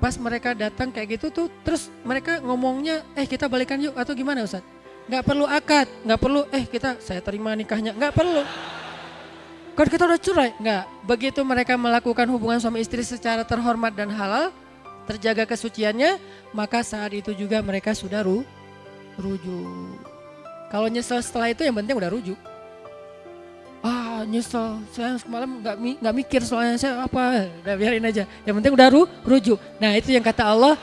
Pas mereka datang kayak gitu tuh, terus mereka ngomongnya, kita balikan yuk atau gimana Ustadz? Gak perlu akad, gak perlu, saya terima nikahnya, gak perlu. Kan kita udah cerai, gak. Begitu mereka melakukan hubungan suami istri secara terhormat dan halal, terjaga kesuciannya, maka saat itu juga mereka sudah rujuk. Kalau nyesel setelah itu yang penting udah rujuk. nyesel, saya semalam nggak mikir soalnya saya apa, udah biarin aja. Yang penting udah rujuk. Nah itu yang kata Allah,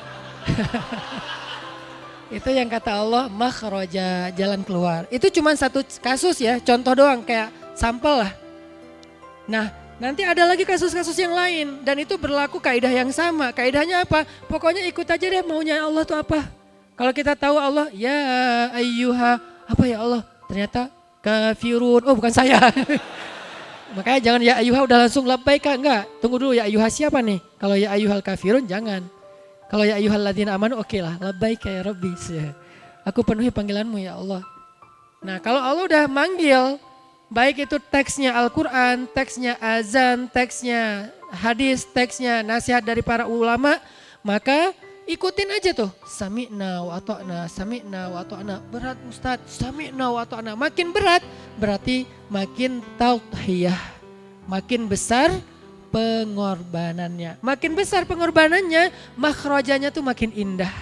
itu yang kata Allah makhraja, jalan keluar. Itu cuma satu kasus ya, contoh doang kayak sampel lah. Nah nanti ada lagi kasus-kasus yang lain dan itu berlaku kaidah yang sama. Kaidahnya apa? Pokoknya ikut aja deh maunya Allah tuh apa. Kalau kita tahu Allah, ya ayyuha, apa ya Allah? Ternyata kafirun, oh bukan saya. Makanya jangan ya ayyuha udah langsung labbaika, enggak. Tunggu dulu ya ayyuha siapa nih? Kalau ya ayyuhal kafirun jangan. Kalau ya ayyuhal ladzina amanu oke lah, labbaika ya rabbi. Aku penuhi panggilanmu ya Allah. Nah kalau Allah udah manggil, baik itu teksnya Al-Quran, teksnya azan, teksnya hadis, teksnya nasihat dari para ulama, maka ikutin aja tuh. Sami'na wa ata'na, sami'na wa ata'na. Berat Ustadz, sami'na wa ata'na. Makin berat berarti makin tauhiyah, makin besar pengorbanannya. Makin besar pengorbanannya, makhrajanya tuh makin indah.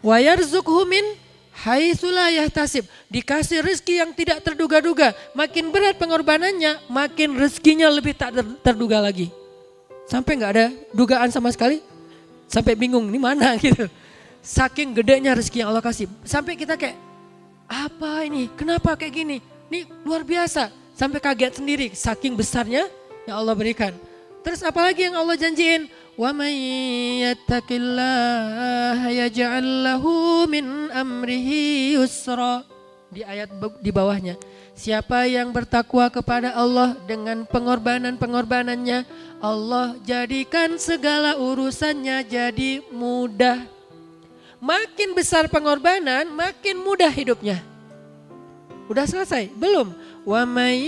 Wa yarzuqhu min haitsu la yahtasib, dikasih rezeki yang tidak terduga-duga. Makin berat pengorbanannya, makin rezekinya lebih tak terduga lagi. Sampai nggak ada dugaan sama sekali, sampai bingung ini mana gitu. Saking gedenya rezeki yang Allah kasih, sampai kita kayak apa ini? Kenapa kayak gini? Ini luar biasa. Sampai kaget sendiri, saking besarnya yang Allah berikan. Terus apalagi yang Allah janjiin? Wa may yattaqillaha yaj'al lahu min amrihi yusra. Di ayat di bawahnya, siapa yang bertakwa kepada Allah dengan pengorbanan-pengorbanannya, Allah jadikan segala urusannya jadi mudah. Makin besar pengorbanan, makin mudah hidupnya. Udah selesai? Belum. Wa may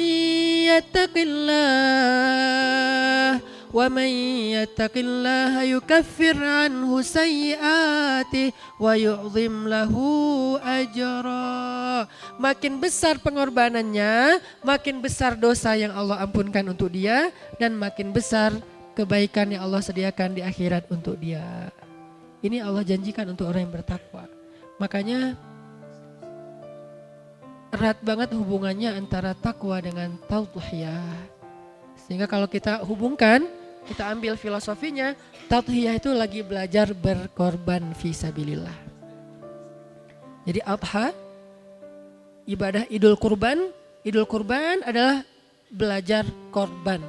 yattaqillaha yukaffir anhu sayyi'atihi wa yu'zim lahu ajra. Makin besar pengorbanannya, makin besar dosa yang Allah ampunkan untuk dia dan makin besar kebaikan yang Allah sediakan di akhirat untuk dia. Ini Allah janjikan untuk orang yang bertakwa. Makanya erat banget hubungannya antara takwa dengan tauhiyah. Sehingga kalau kita hubungkan, kita ambil filosofinya, tauhiyah itu lagi belajar berkorban fisabilillah. Jadi adha, ibadah idul kurban adalah belajar korban.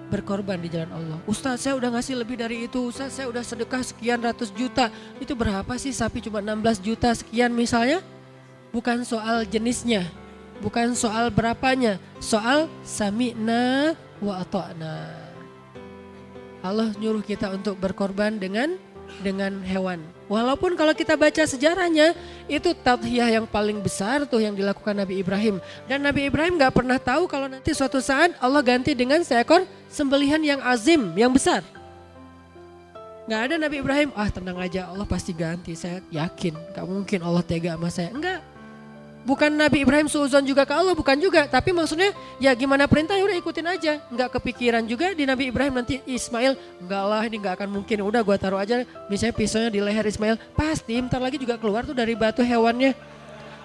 Berkorban di jalan Allah. Ustaz saya udah ngasih lebih dari itu, Ustaz saya udah sedekah sekian ratus juta. Itu berapa sih sapi cuma 16 juta sekian misalnya? Bukan soal jenisnya, bukan soal berapanya, soal sami'na wa ata'na. Allah nyuruh kita untuk berkorban dengan hewan. Walaupun kalau kita baca sejarahnya, itu tadhiyah yang paling besar tuh yang dilakukan Nabi Ibrahim. Dan Nabi Ibrahim gak pernah tahu kalau nanti suatu saat Allah ganti dengan seekor sembelihan yang azim, yang besar. Gak ada Nabi Ibrahim, tenang aja Allah pasti ganti, saya yakin. Gak mungkin Allah tega sama saya, enggak. Bukan Nabi Ibrahim suuzon juga ke Allah, bukan juga. Tapi maksudnya ya gimana perintah ya udah ikutin aja. Enggak kepikiran juga di Nabi Ibrahim nanti Ismail, enggak lah ini enggak akan mungkin. Udah gua taruh aja misalnya pisaunya di leher Ismail. Pasti bentar lagi juga keluar tuh dari batu hewannya.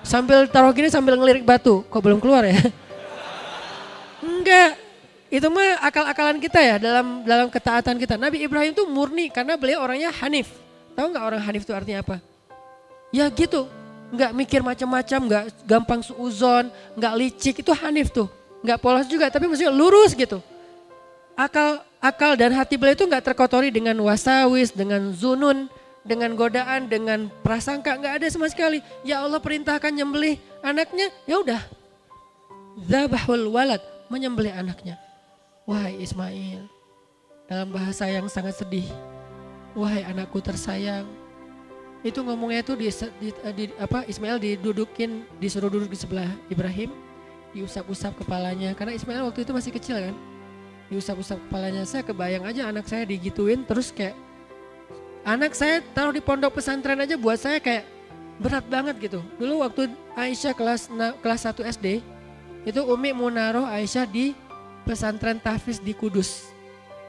Sambil taruh gini sambil ngelirik batu. Kok belum keluar ya? Enggak. Itu mah akal-akalan kita ya dalam ketaatan kita. Nabi Ibrahim tuh murni karena beliau orangnya hanif. Tahu enggak orang hanif itu artinya apa? Ya gitu. Nggak mikir macam-macam, nggak gampang suuzon, nggak licik, itu hanif tuh. Nggak polos juga, tapi maksudnya lurus gitu. Akal dan hati beliau itu nggak terkotori dengan wasawis, dengan zunun, dengan godaan, dengan prasangka, nggak ada sama sekali. Ya Allah perintahkan nyembelih anaknya, ya udah. Dzabahul walad, menyembelih anaknya. Wahai Ismail, dalam bahasa yang sangat sedih. Wahai anakku tersayang. Itu ngomongnya itu Ismail disuruh duduk di sebelah Ibrahim, diusap-usap kepalanya karena Ismail waktu itu masih kecil kan, diusap-usap kepalanya. Saya kebayang aja anak saya digituin terus kayak anak saya taruh di pondok pesantren aja buat saya kayak berat banget gitu. Dulu waktu Aisyah kelas 1 SD itu Umi mau naruh Aisyah di pesantren tahfiz di Kudus,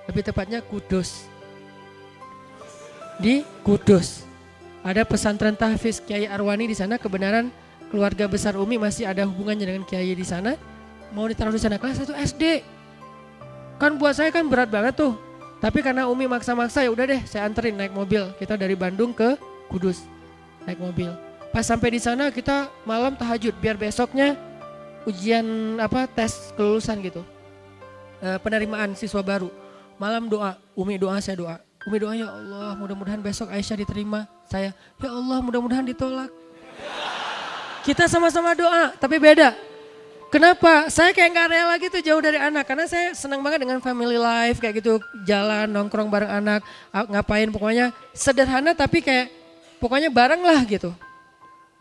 lebih tepatnya Kudus, di Kudus. Ada pesantren tahfiz Kiai Arwani di sana, kebenaran keluarga besar Umi masih ada hubungannya dengan Kiai di sana. mau ditaruh di sana kelas 1 SD. Kan buat saya kan berat banget tuh. Tapi karena Umi maksa-maksa ya udah deh saya anterin naik mobil. Kita dari Bandung ke Kudus naik mobil. Pas sampai di sana kita malam tahajud biar besoknya ujian tes kelulusan gitu. Penerimaan siswa baru. Malam doa, Umi doa, saya doa. Umi doa, ya Allah mudah-mudahan besok Aisyah diterima. Saya, ya Allah mudah-mudahan ditolak. Kita sama-sama doa, tapi beda. Kenapa? Saya kayak gak rela gitu jauh dari anak. Karena saya senang banget dengan family life kayak gitu. Jalan, nongkrong bareng anak, ngapain pokoknya sederhana tapi kayak pokoknya bareng lah gitu.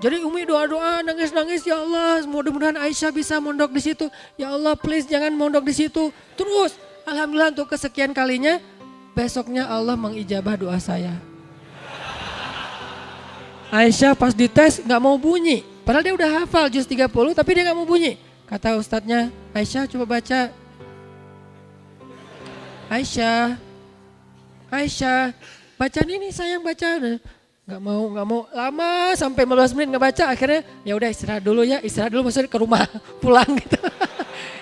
Jadi Umi doa-doa, nangis-nangis, ya Allah mudah-mudahan Aisyah bisa mondok di situ. Ya Allah please jangan mondok di situ. Terus alhamdulillah untuk kesekian kalinya besoknya Allah mengijabah doa saya. Aisyah pas dites gak mau bunyi. Padahal dia udah hafal juz 30 tapi dia gak mau bunyi. Kata ustadznya, Aisyah coba baca. Aisyah, baca ini sayang baca. Gak mau, lama sampai 15 menit gak baca. Akhirnya ya udah istirahat dulu maksudnya ke rumah pulang gitu.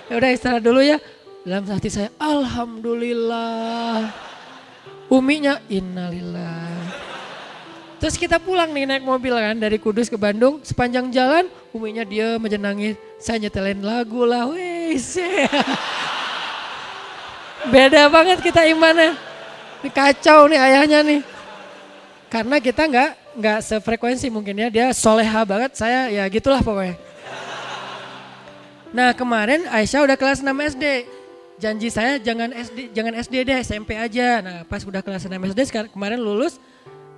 Ya udah istirahat dulu ya. Dalam hati saya, alhamdulillah. Uminya innalillah. Terus kita pulang nih naik mobil kan dari Kudus ke Bandung. Sepanjang jalan Uminya dia aja nangis. Saya nyetelin lagu lah. Wes. Beda banget kita imannya. Ini kacau nih ayahnya nih. Karena kita nggak sefrekuensi mungkin ya. Dia soleha banget, saya ya gitulah pokoknya. Nah kemarin Aisyah udah kelas 6 SD. Janji saya jangan SD deh, SMP aja. Nah pas udah kelas 6 SD kemarin lulus.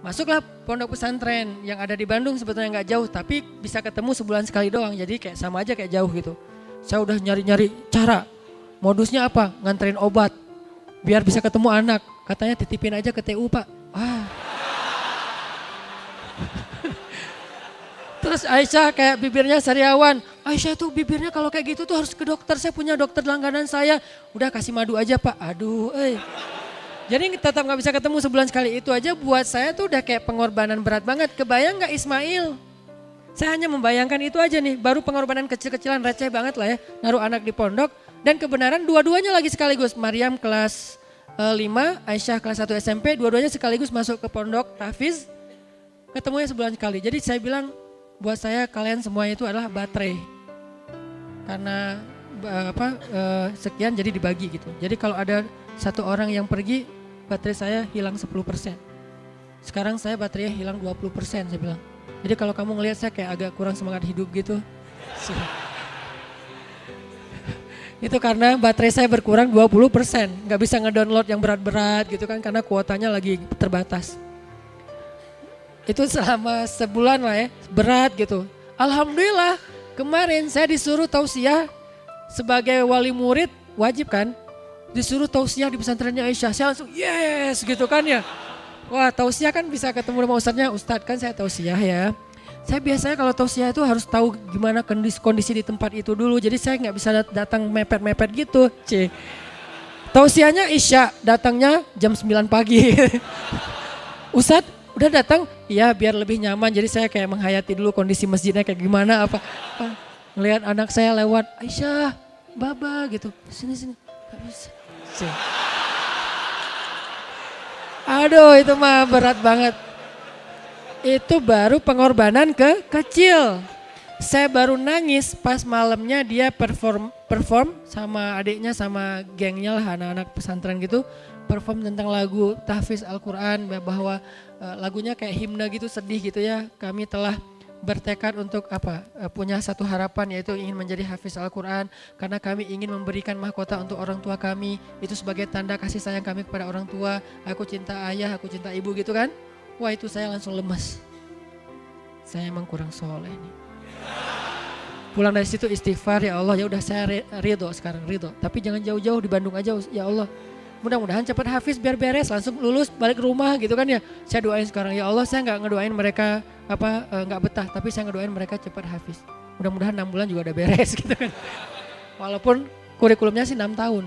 Masuklah pondok pesantren yang ada di Bandung sebetulnya nggak jauh tapi bisa ketemu sebulan sekali doang jadi kayak sama aja kayak jauh gitu. Saya udah nyari-nyari cara, modusnya apa? Nganterin obat biar bisa ketemu anak. Katanya titipin aja ke TU Pak. Terus Aisyah kayak bibirnya sariawan. Aisyah tuh bibirnya kalau kayak gitu tuh harus ke dokter. Saya punya dokter langganan saya. Udah kasih madu aja Pak. Aduh Jadi tetap gak bisa ketemu sebulan sekali itu aja buat saya tuh udah kayak pengorbanan berat banget. Kebayang gak Ismail? Saya hanya membayangkan itu aja nih. Baru pengorbanan kecil-kecilan receh banget lah ya. Naruh anak di pondok. Dan kebenaran dua-duanya lagi sekaligus. Maryam kelas 5, Aisyah kelas 1 SMP. Dua-duanya sekaligus masuk ke pondok tahfiz. Ketemunya sebulan sekali. Jadi saya bilang buat saya kalian semua itu adalah baterai. Karena sekian jadi dibagi gitu. Jadi kalau ada satu orang yang pergi, baterai saya hilang 10%. Sekarang saya baterainya hilang 20% saya bilang. Jadi kalau kamu ngelihat saya kayak agak kurang semangat hidup gitu. Itu karena baterai saya berkurang 20%. Gak bisa ngedownload yang berat-berat gitu kan karena kuotanya lagi terbatas. Itu selama sebulan lah ya, berat gitu. Alhamdulillah kemarin saya disuruh tausiah sebagai wali murid, wajib kan? Disuruh tausiah di pesantrennya Aisyah. Saya langsung yes gitu kan ya. Wah tausiah kan bisa ketemu sama ustadznya. Ustadz kan saya tausiah ya. Saya biasanya kalau tausiah itu harus tahu gimana kondisi di tempat itu dulu. Jadi saya gak bisa datang mepet-mepet gitu. Tausiahnya Isya, datangnya jam 9 pagi. Ustadz udah datang? Iya biar lebih nyaman. Jadi saya kayak menghayati dulu kondisi masjidnya kayak gimana. Ngelihat anak saya lewat, Aisyah, Baba gitu. Sini. Gak bisa. Aduh itu mah berat banget. Itu baru pengorbanan kecil. Saya baru nangis pas malamnya dia perform sama adiknya sama gengnya lah anak-anak pesantren gitu. Perform tentang lagu tahfiz Al-Quran bahwa lagunya kayak himne gitu sedih gitu ya. Kami telah bertekad untuk punya satu harapan yaitu ingin menjadi hafiz Al-Quran karena kami ingin memberikan mahkota untuk orang tua kami itu sebagai tanda kasih sayang kami kepada orang tua. Aku cinta ayah, aku cinta ibu gitu kan. Wah itu saya langsung lemas. Saya emang kurang soleh nih. Pulang dari situ istighfar ya Allah ya udah saya ridho sekarang ridho. Tapi jangan jauh-jauh di Bandung aja ya Allah. Mudah-mudahan cepat hafiz biar beres langsung lulus balik ke rumah gitu kan ya. Saya doain sekarang ya Allah saya nggak ngedoain mereka nggak betah tapi saya ngedoain mereka cepat hafiz. Mudah-mudahan 6 bulan juga udah beres gitu kan. Walaupun kurikulumnya sih 6 tahun.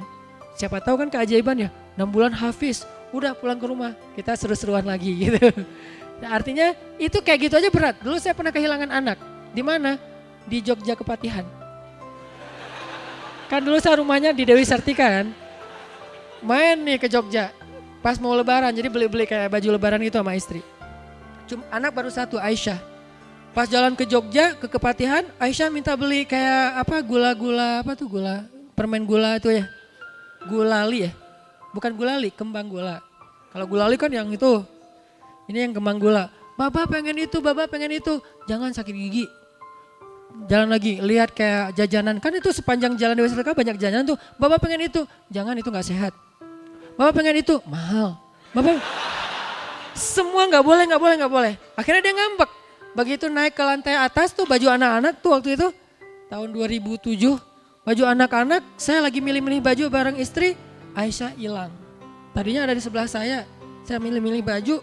Siapa tahu kan keajaiban ya 6 bulan hafiz udah pulang ke rumah kita seru-seruan lagi gitu. Nah, artinya itu kayak gitu aja berat. Dulu saya pernah kehilangan anak. Di mana? Di Jogja Kepatihan. Kan dulu saya rumahnya di Dewi Sartika kan. Main nih ke Jogja. Pas mau lebaran, jadi beli-beli kayak baju lebaran gitu sama istri. Cuma anak baru satu, Aisyah. Pas jalan ke Jogja, ke Kepatihan, Aisyah minta beli kayak apa gula-gula, apa tuh gula, permen gula itu ya. Gulali ya, bukan gulali, kembang gula. Kalau gulali kan yang itu, ini yang kembang gula. Baba pengen itu, baba pengen itu, jangan sakit gigi. Jalan lagi, lihat kayak jajanan, kan itu sepanjang jalan Dewi Sartika banyak jajanan tuh. Baba pengen itu, jangan itu gak sehat. Baba pengen itu, mahal. Baba, semua gak boleh, gak boleh, gak boleh. Akhirnya dia ngambek. Begitu naik ke lantai atas tuh baju anak-anak tuh waktu itu, tahun 2007. Baju anak-anak, saya lagi milih-milih baju bareng istri, Aisyah hilang. Tadinya ada di sebelah saya milih-milih baju,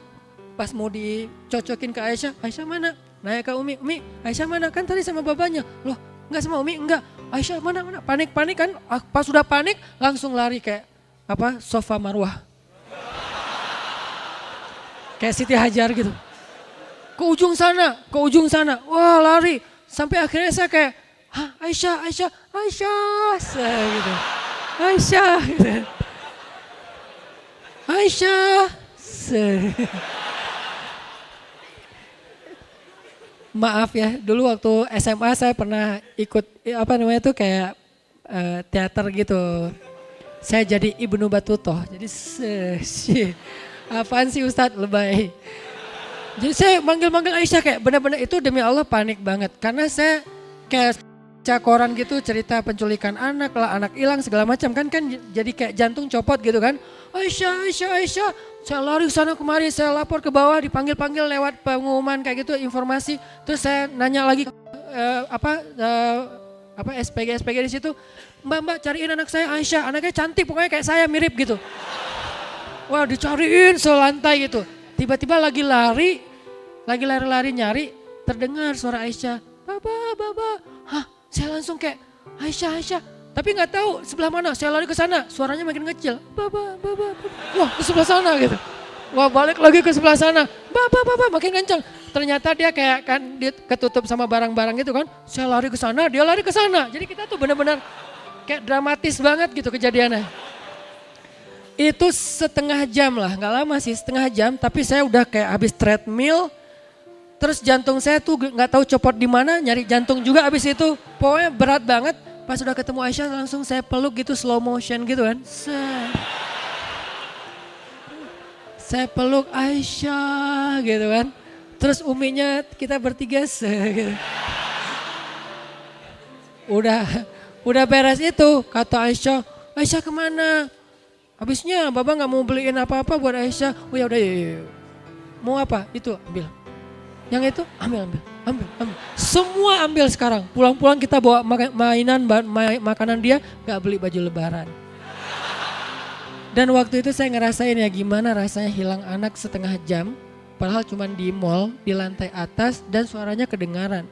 pas mau dicocokin ke Aisyah, Aisyah mana? Nanya ke Umi, Aisyah mana? Kan tadi sama babanya. Loh, enggak sama Umi, enggak. Aisyah mana? Panik-panik kan, pas sudah panik langsung lari kayak apa? Sofa Marwah. Kayak Siti Hajar gitu. Ke ujung sana. Wah, lari. Sampai akhirnya saya kayak, Aisyah, saya gitu. Aisyah, gitu. Aisyah. Maaf ya, dulu waktu SMA saya pernah ikut apa namanya tuh kayak teater gitu. Saya jadi Ibnu Batutoh, jadi apaan sih Ustadz lebay. Jadi saya manggil-manggil Aisyah kayak benar-benar itu demi Allah panik banget. Karena saya kayak baca koran gitu cerita penculikan anak lah, anak hilang segala macam kan jadi kayak jantung copot gitu kan. Aisyah. Saya lari sana kemari, saya lapor ke bawah, dipanggil-panggil lewat pengumuman kayak gitu informasi. Terus saya nanya lagi SPG di situ. Mbak cariin anak saya Aisyah, anaknya cantik pokoknya kayak saya mirip gitu. Wah dicariin selantai gitu. Tiba-tiba lagi lari nyari, terdengar suara Aisyah. Baba. Saya langsung kayak Aisyah. Tapi nggak tahu sebelah mana, saya lari ke sana, suaranya makin kecil. Baba. Wah ke sebelah sana gitu. Wah balik lagi ke sebelah sana. Baba makin kencang. Ternyata dia kayak kan dia ketutup sama barang-barang gitu kan. Saya lari ke sana, dia lari ke sana. Jadi kita tuh benar-benar kayak dramatis banget gitu kejadiannya. Itu setengah jam lah, nggak lama sih setengah jam. Tapi saya udah kayak habis treadmill. Terus jantung saya tuh nggak tahu copot di mana, nyari jantung juga abis itu. Pokoknya berat banget. Pas udah ketemu Aisyah langsung saya peluk gitu slow motion gitu kan. Saya peluk Aisyah gitu kan. Terus uminya kita bertiga gitu. Udah beres itu kata Aisyah kemana? Habisnya Baba nggak mau beliin apa-apa buat Aisyah. Oh ya udah ya. Mau apa? Itu ambil. Yang itu ambil. Semua ambil sekarang. Pulang-pulang kita bawa makanan dia, gak beli baju lebaran. Dan waktu itu saya ngerasain ya gimana rasanya hilang anak setengah jam. Padahal cuma di mall, di lantai atas dan suaranya kedengaran.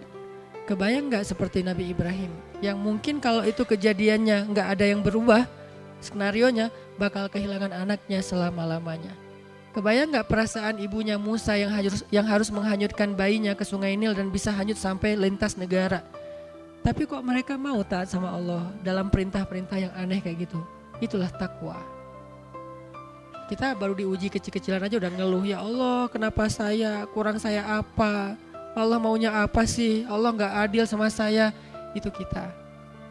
Kebayang gak seperti Nabi Ibrahim? Yang mungkin kalau itu kejadiannya gak ada yang berubah, skenarionya bakal kehilangan anaknya selama-lamanya. Kebayang gak perasaan ibunya Musa yang harus menghanyutkan bayinya ke sungai Nil dan bisa hanyut sampai lintas negara. Tapi kok mereka mau taat sama Allah dalam perintah-perintah yang aneh kayak gitu. Itulah takwa. Kita baru diuji kecil-kecilan aja udah ngeluh, ya Allah kenapa kurang saya apa? Allah maunya apa sih? Allah gak adil sama saya. Itu kita.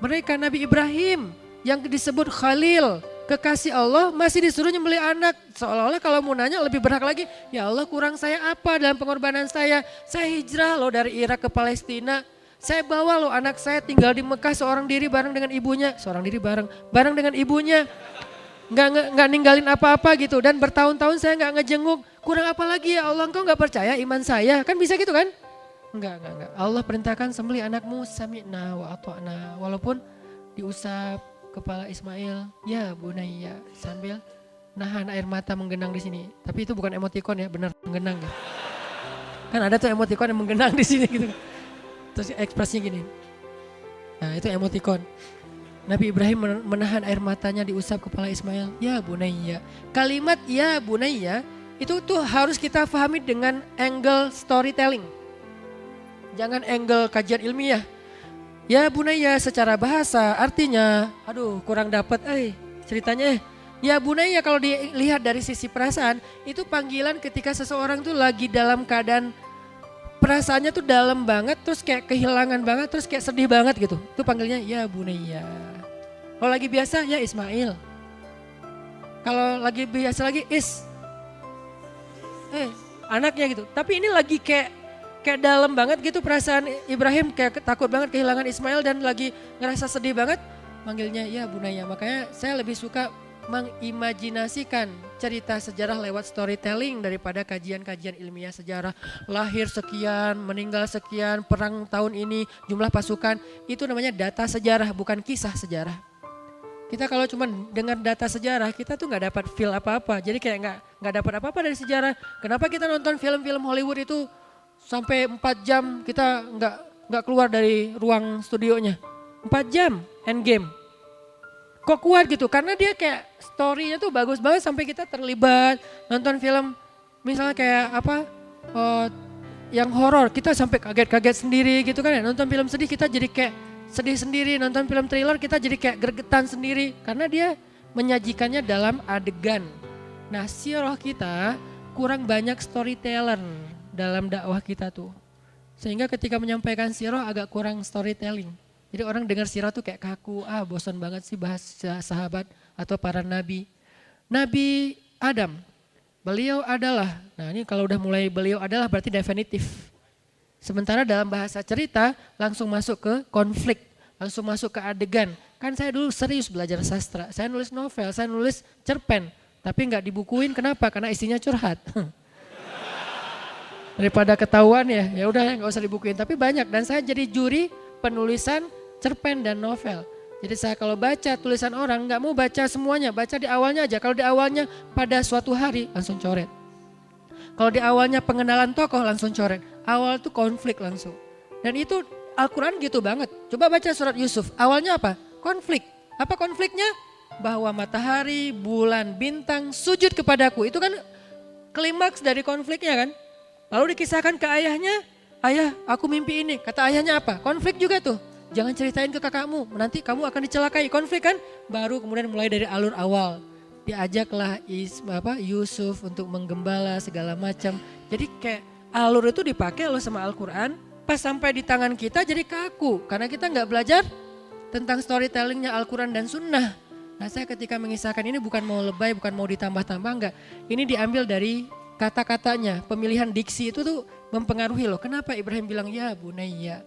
Mereka Nabi Ibrahim yang disebut Khalil. Kekasih Allah masih disuruh nyembelih anak. Seolah-olah kalau mau nanya lebih berhak lagi. Ya Allah kurang saya apa dalam pengorbanan saya. Saya hijrah loh dari Irak ke Palestina. Saya bawa loh anak saya tinggal di Mekah seorang diri bareng dengan ibunya. Seorang diri bareng dengan ibunya. Nggak ninggalin apa-apa gitu. Dan bertahun-tahun saya nggak ngejenguk. Kurang apa lagi ya Allah engkau nggak percaya iman saya. Kan bisa gitu kan? Enggak. Allah perintahkan sembelih anakmu sami'na wa ata'na. Walaupun diusap kepala Ismail, ya bunayya, sambil nahan air mata menggenang di sini. Tapi itu bukan emoticon ya, benar menggenang ya. Kan ada tuh emoticon yang menggenang di sini gitu. Terus ekspresinya gini. Nah itu emoticon. Nabi Ibrahim menahan air matanya diusap kepala Ismail, ya bunayya. Kalimat ya bunayya itu tuh harus kita pahami dengan angle storytelling. Jangan angle kajian ilmiah. Ya bunaya secara bahasa artinya, aduh kurang dapat ceritanya. Ya bunaya kalau dilihat dari sisi perasaan, itu panggilan ketika seseorang tuh lagi dalam keadaan perasaannya tuh dalam banget, terus kayak kehilangan banget, terus kayak sedih banget gitu. Itu panggilnya ya bunaya. Kalau lagi biasa ya Ismail. Kalau lagi biasa lagi anaknya gitu. Tapi ini lagi kayak dalam banget gitu perasaan Ibrahim, kayak takut banget kehilangan Ismail dan lagi ngerasa sedih banget, manggilnya ya bunaya. Makanya saya lebih suka mengimajinasikan cerita sejarah lewat storytelling daripada kajian-kajian ilmiah sejarah. Lahir sekian, meninggal sekian, perang tahun ini, jumlah pasukan, itu namanya data sejarah, bukan kisah sejarah. Kita kalau cuma dengar data sejarah, kita tuh nggak dapat feel apa-apa. Jadi kayak nggak dapat apa-apa dari sejarah. Kenapa kita nonton film-film Hollywood itu sampai 4 jam kita nggak keluar dari ruang studionya? 4 jam, Endgame. Kok kuat gitu? Karena dia kayak story-nya tuh bagus banget sampai kita terlibat nonton film misalnya kayak yang horor, kita sampai kaget-kaget sendiri gitu kan ya. Nonton film sedih kita jadi kayak sedih sendiri, nonton film thriller kita jadi kayak gregetan sendiri karena dia menyajikannya dalam adegan. Nah, sirah kita kurang banyak storyteller dalam dakwah kita tuh. Sehingga ketika menyampaikan sirah agak kurang storytelling. Jadi orang dengar sirah tuh kayak kaku, bosan banget sih bahas sahabat atau para nabi. Nabi Adam, beliau adalah, nah ini kalau udah mulai beliau adalah berarti definitif. Sementara dalam bahasa cerita langsung masuk ke konflik, langsung masuk ke adegan. Kan saya dulu serius belajar sastra, saya nulis novel, saya nulis cerpen. Tapi nggak dibukuin, kenapa? Karena isinya curhat. Daripada ketahuan ya udah nggak usah dibukuin. Tapi banyak dan saya jadi juri penulisan cerpen dan novel. Jadi saya kalau baca tulisan orang nggak mau baca semuanya, baca di awalnya aja. Kalau di awalnya pada suatu hari langsung coret. Kalau di awalnya pengenalan tokoh langsung coret. Awal tuh konflik langsung. Dan itu Al-Quran gitu banget. Coba baca surat Yusuf. Awalnya apa? Konflik. Apa konfliknya? Bahwa matahari, bulan, bintang sujud kepadaku. Itu kan klimaks dari konfliknya kan. Lalu dikisahkan ke ayahnya. Ayah, aku mimpi ini. Kata ayahnya apa? Konflik juga tuh. Jangan ceritain ke kakakmu. Nanti kamu akan dicelakai. Konflik kan? Baru kemudian mulai dari alur awal. Diajaklah Yusuf untuk menggembala segala macam. Jadi kayak alur itu dipakai loh sama Al-Quran. Pas sampai di tangan kita jadi kaku. Karena kita nggak belajar tentang storytellingnya Al-Quran dan Sunnah. Nah saya ketika mengisahkan ini bukan mau lebay, bukan mau ditambah-tambah, enggak. Ini diambil dari kata-katanya. Pemilihan diksi itu tuh mempengaruhi loh. Kenapa Ibrahim bilang ya bunayya?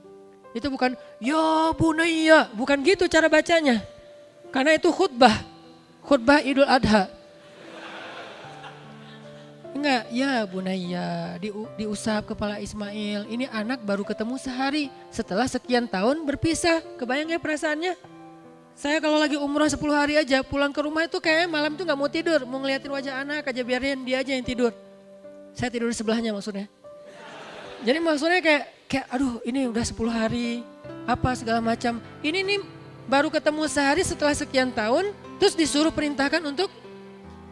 Itu bukan ya bunayya. Bukan gitu cara bacanya. Karena itu khutbah. Khutbah Idul Adha. Enggak, ya bunayya, diusap kepala Ismail. Ini anak baru ketemu sehari setelah sekian tahun berpisah. Kebayang ya perasaannya? Saya kalau lagi umroh 10 hari aja pulang ke rumah itu kayak malam itu gak mau tidur. Mau ngeliatin wajah anak aja, biarin dia aja yang tidur. Saya tidur di sebelahnya maksudnya. Jadi maksudnya kayak aduh ini udah 10 hari apa segala macam. Ini nih baru ketemu sehari setelah sekian tahun, terus disuruh perintahkan untuk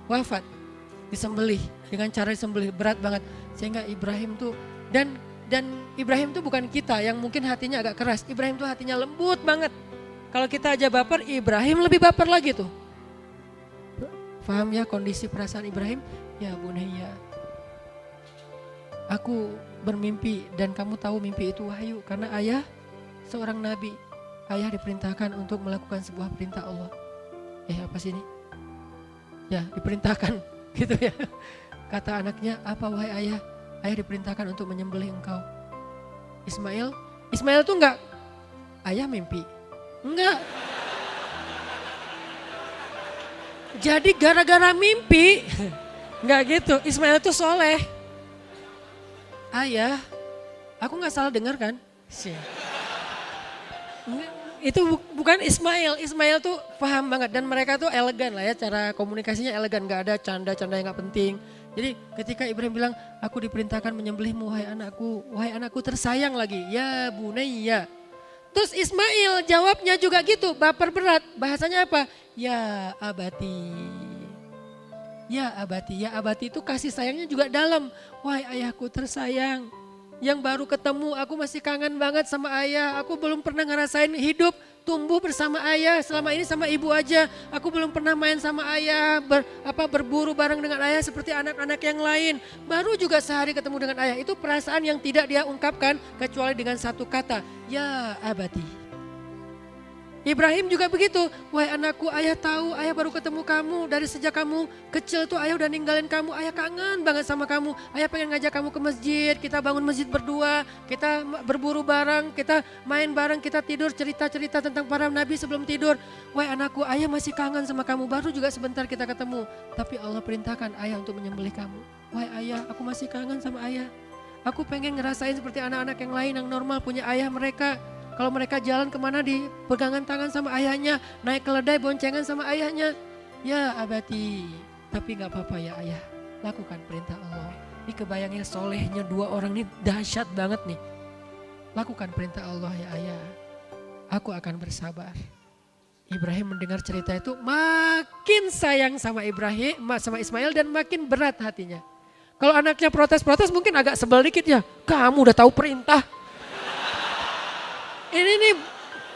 wafat, disembelih dengan cara disembelih berat banget. Sehingga Ibrahim tuh dan Ibrahim tuh bukan kita yang mungkin hatinya agak keras. Ibrahim tuh hatinya lembut banget. Kalau kita aja baper, Ibrahim lebih baper lagi tuh. Paham ya kondisi perasaan Ibrahim? Ya bunayya, aku bermimpi dan kamu tahu mimpi itu wahyu karena ayah seorang nabi. Ayah diperintahkan untuk melakukan sebuah perintah Allah. Apa sih ini? Ya diperintahkan gitu ya. Kata anaknya, apa wahai ayah? Ayah diperintahkan untuk menyembelih engkau. Ismail tuh enggak, ayah mimpi. Enggak. Jadi gara-gara mimpi, enggak gitu. Ismail tuh soleh. Ayah, aku enggak salah dengar kan? Itu bukan Ismail. Ismail tuh paham banget dan mereka tuh elegan lah ya, cara komunikasinya elegan, gak ada canda-canda yang gak penting. Jadi ketika Ibrahim bilang, aku diperintahkan menyembelihmu wahai anakku tersayang lagi, ya bunayya. Terus Ismail jawabnya juga gitu, baper berat. Bahasanya apa? Ya abati. Ya abati itu kasih sayangnya juga dalam. Wahai ayahku tersayang. Yang baru ketemu, aku masih kangen banget sama ayah. Aku belum pernah ngerasain hidup tumbuh bersama ayah. Selama ini sama ibu aja. Aku belum pernah main sama ayah, berburu bareng dengan ayah seperti anak-anak yang lain. Baru juga sehari ketemu dengan ayah. Itu perasaan yang tidak dia ungkapkan kecuali dengan satu kata, ya abati. Ibrahim juga begitu, wahai anakku, ayah tahu, ayah baru ketemu kamu dari sejak kamu kecil tuh ayah udah ninggalin kamu, ayah kangen banget sama kamu, ayah pengen ngajak kamu ke masjid, kita bangun masjid berdua, kita berburu bareng, kita main bareng, kita tidur cerita-cerita tentang para nabi sebelum tidur. Wahai anakku, ayah masih kangen sama kamu, baru juga sebentar kita ketemu, tapi Allah perintahkan ayah untuk menyembelih kamu. Wahai ayah, aku masih kangen sama ayah, aku pengen ngerasain seperti anak-anak yang lain yang normal punya ayah mereka. Kalau mereka jalan kemana dipegangan tangan sama ayahnya, naik keledai boncengan sama ayahnya. Ya abati, tapi gak apa-apa ya ayah, lakukan perintah Allah. Ini kebayangnya solehnya dua orang ini dahsyat banget nih. Lakukan perintah Allah ya ayah, aku akan bersabar. Ibrahim mendengar cerita itu makin sayang sama Ismail dan makin berat hatinya. Kalau anaknya protes-protes mungkin agak sebel dikit ya, kamu udah tahu perintah. Ini nih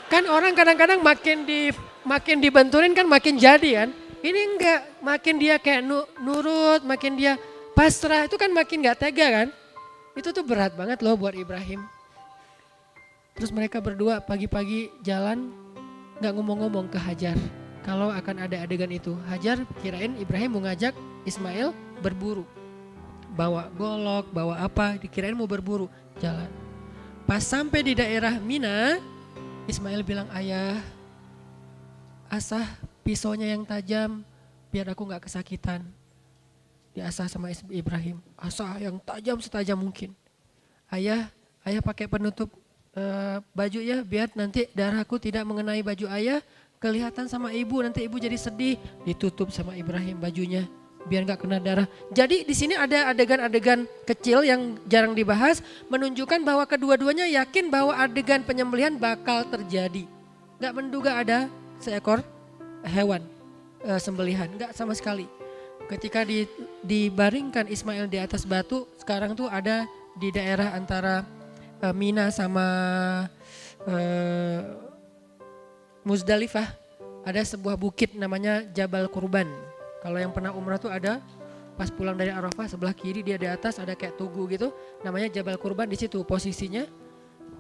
kan orang kadang-kadang makin dibenturin kan makin jadi kan. Ini enggak, makin dia kayak nurut, makin dia pasrah itu kan makin gak tega kan. Itu tuh berat banget loh buat Ibrahim. Terus mereka berdua pagi-pagi jalan gak ngomong-ngomong ke Hajar. Kalau akan ada adegan itu, Hajar kirain Ibrahim mau ngajak Ismail berburu. Bawa golok, bawa apa, dikirain mau berburu, jalan. Pas sampai di daerah Mina, Ismail bilang, ayah, asah pisaunya yang tajam biar aku gak kesakitan. Diasah sama Ibrahim, asah yang tajam setajam mungkin. Ayah pakai penutup baju ya biar nanti darahku tidak mengenai baju ayah, kelihatan sama ibu, nanti ibu jadi sedih. Ditutup sama Ibrahim bajunya biar gak kena darah. Jadi di sini ada adegan-adegan kecil yang jarang dibahas, menunjukkan bahwa kedua-duanya yakin bahwa adegan penyembelihan bakal terjadi. Gak menduga ada seekor hewan sembelihan, gak sama sekali. Ketika dibaringkan Ismail di atas batu, sekarang tuh ada di daerah antara Mina sama Muzdalifah, ada sebuah bukit namanya Jabal Kurban. Kalau yang pernah umrah tuh ada pas pulang dari Arafah sebelah kiri dia di atas ada kayak tugu gitu, namanya Jabal Kurban. Di situ posisinya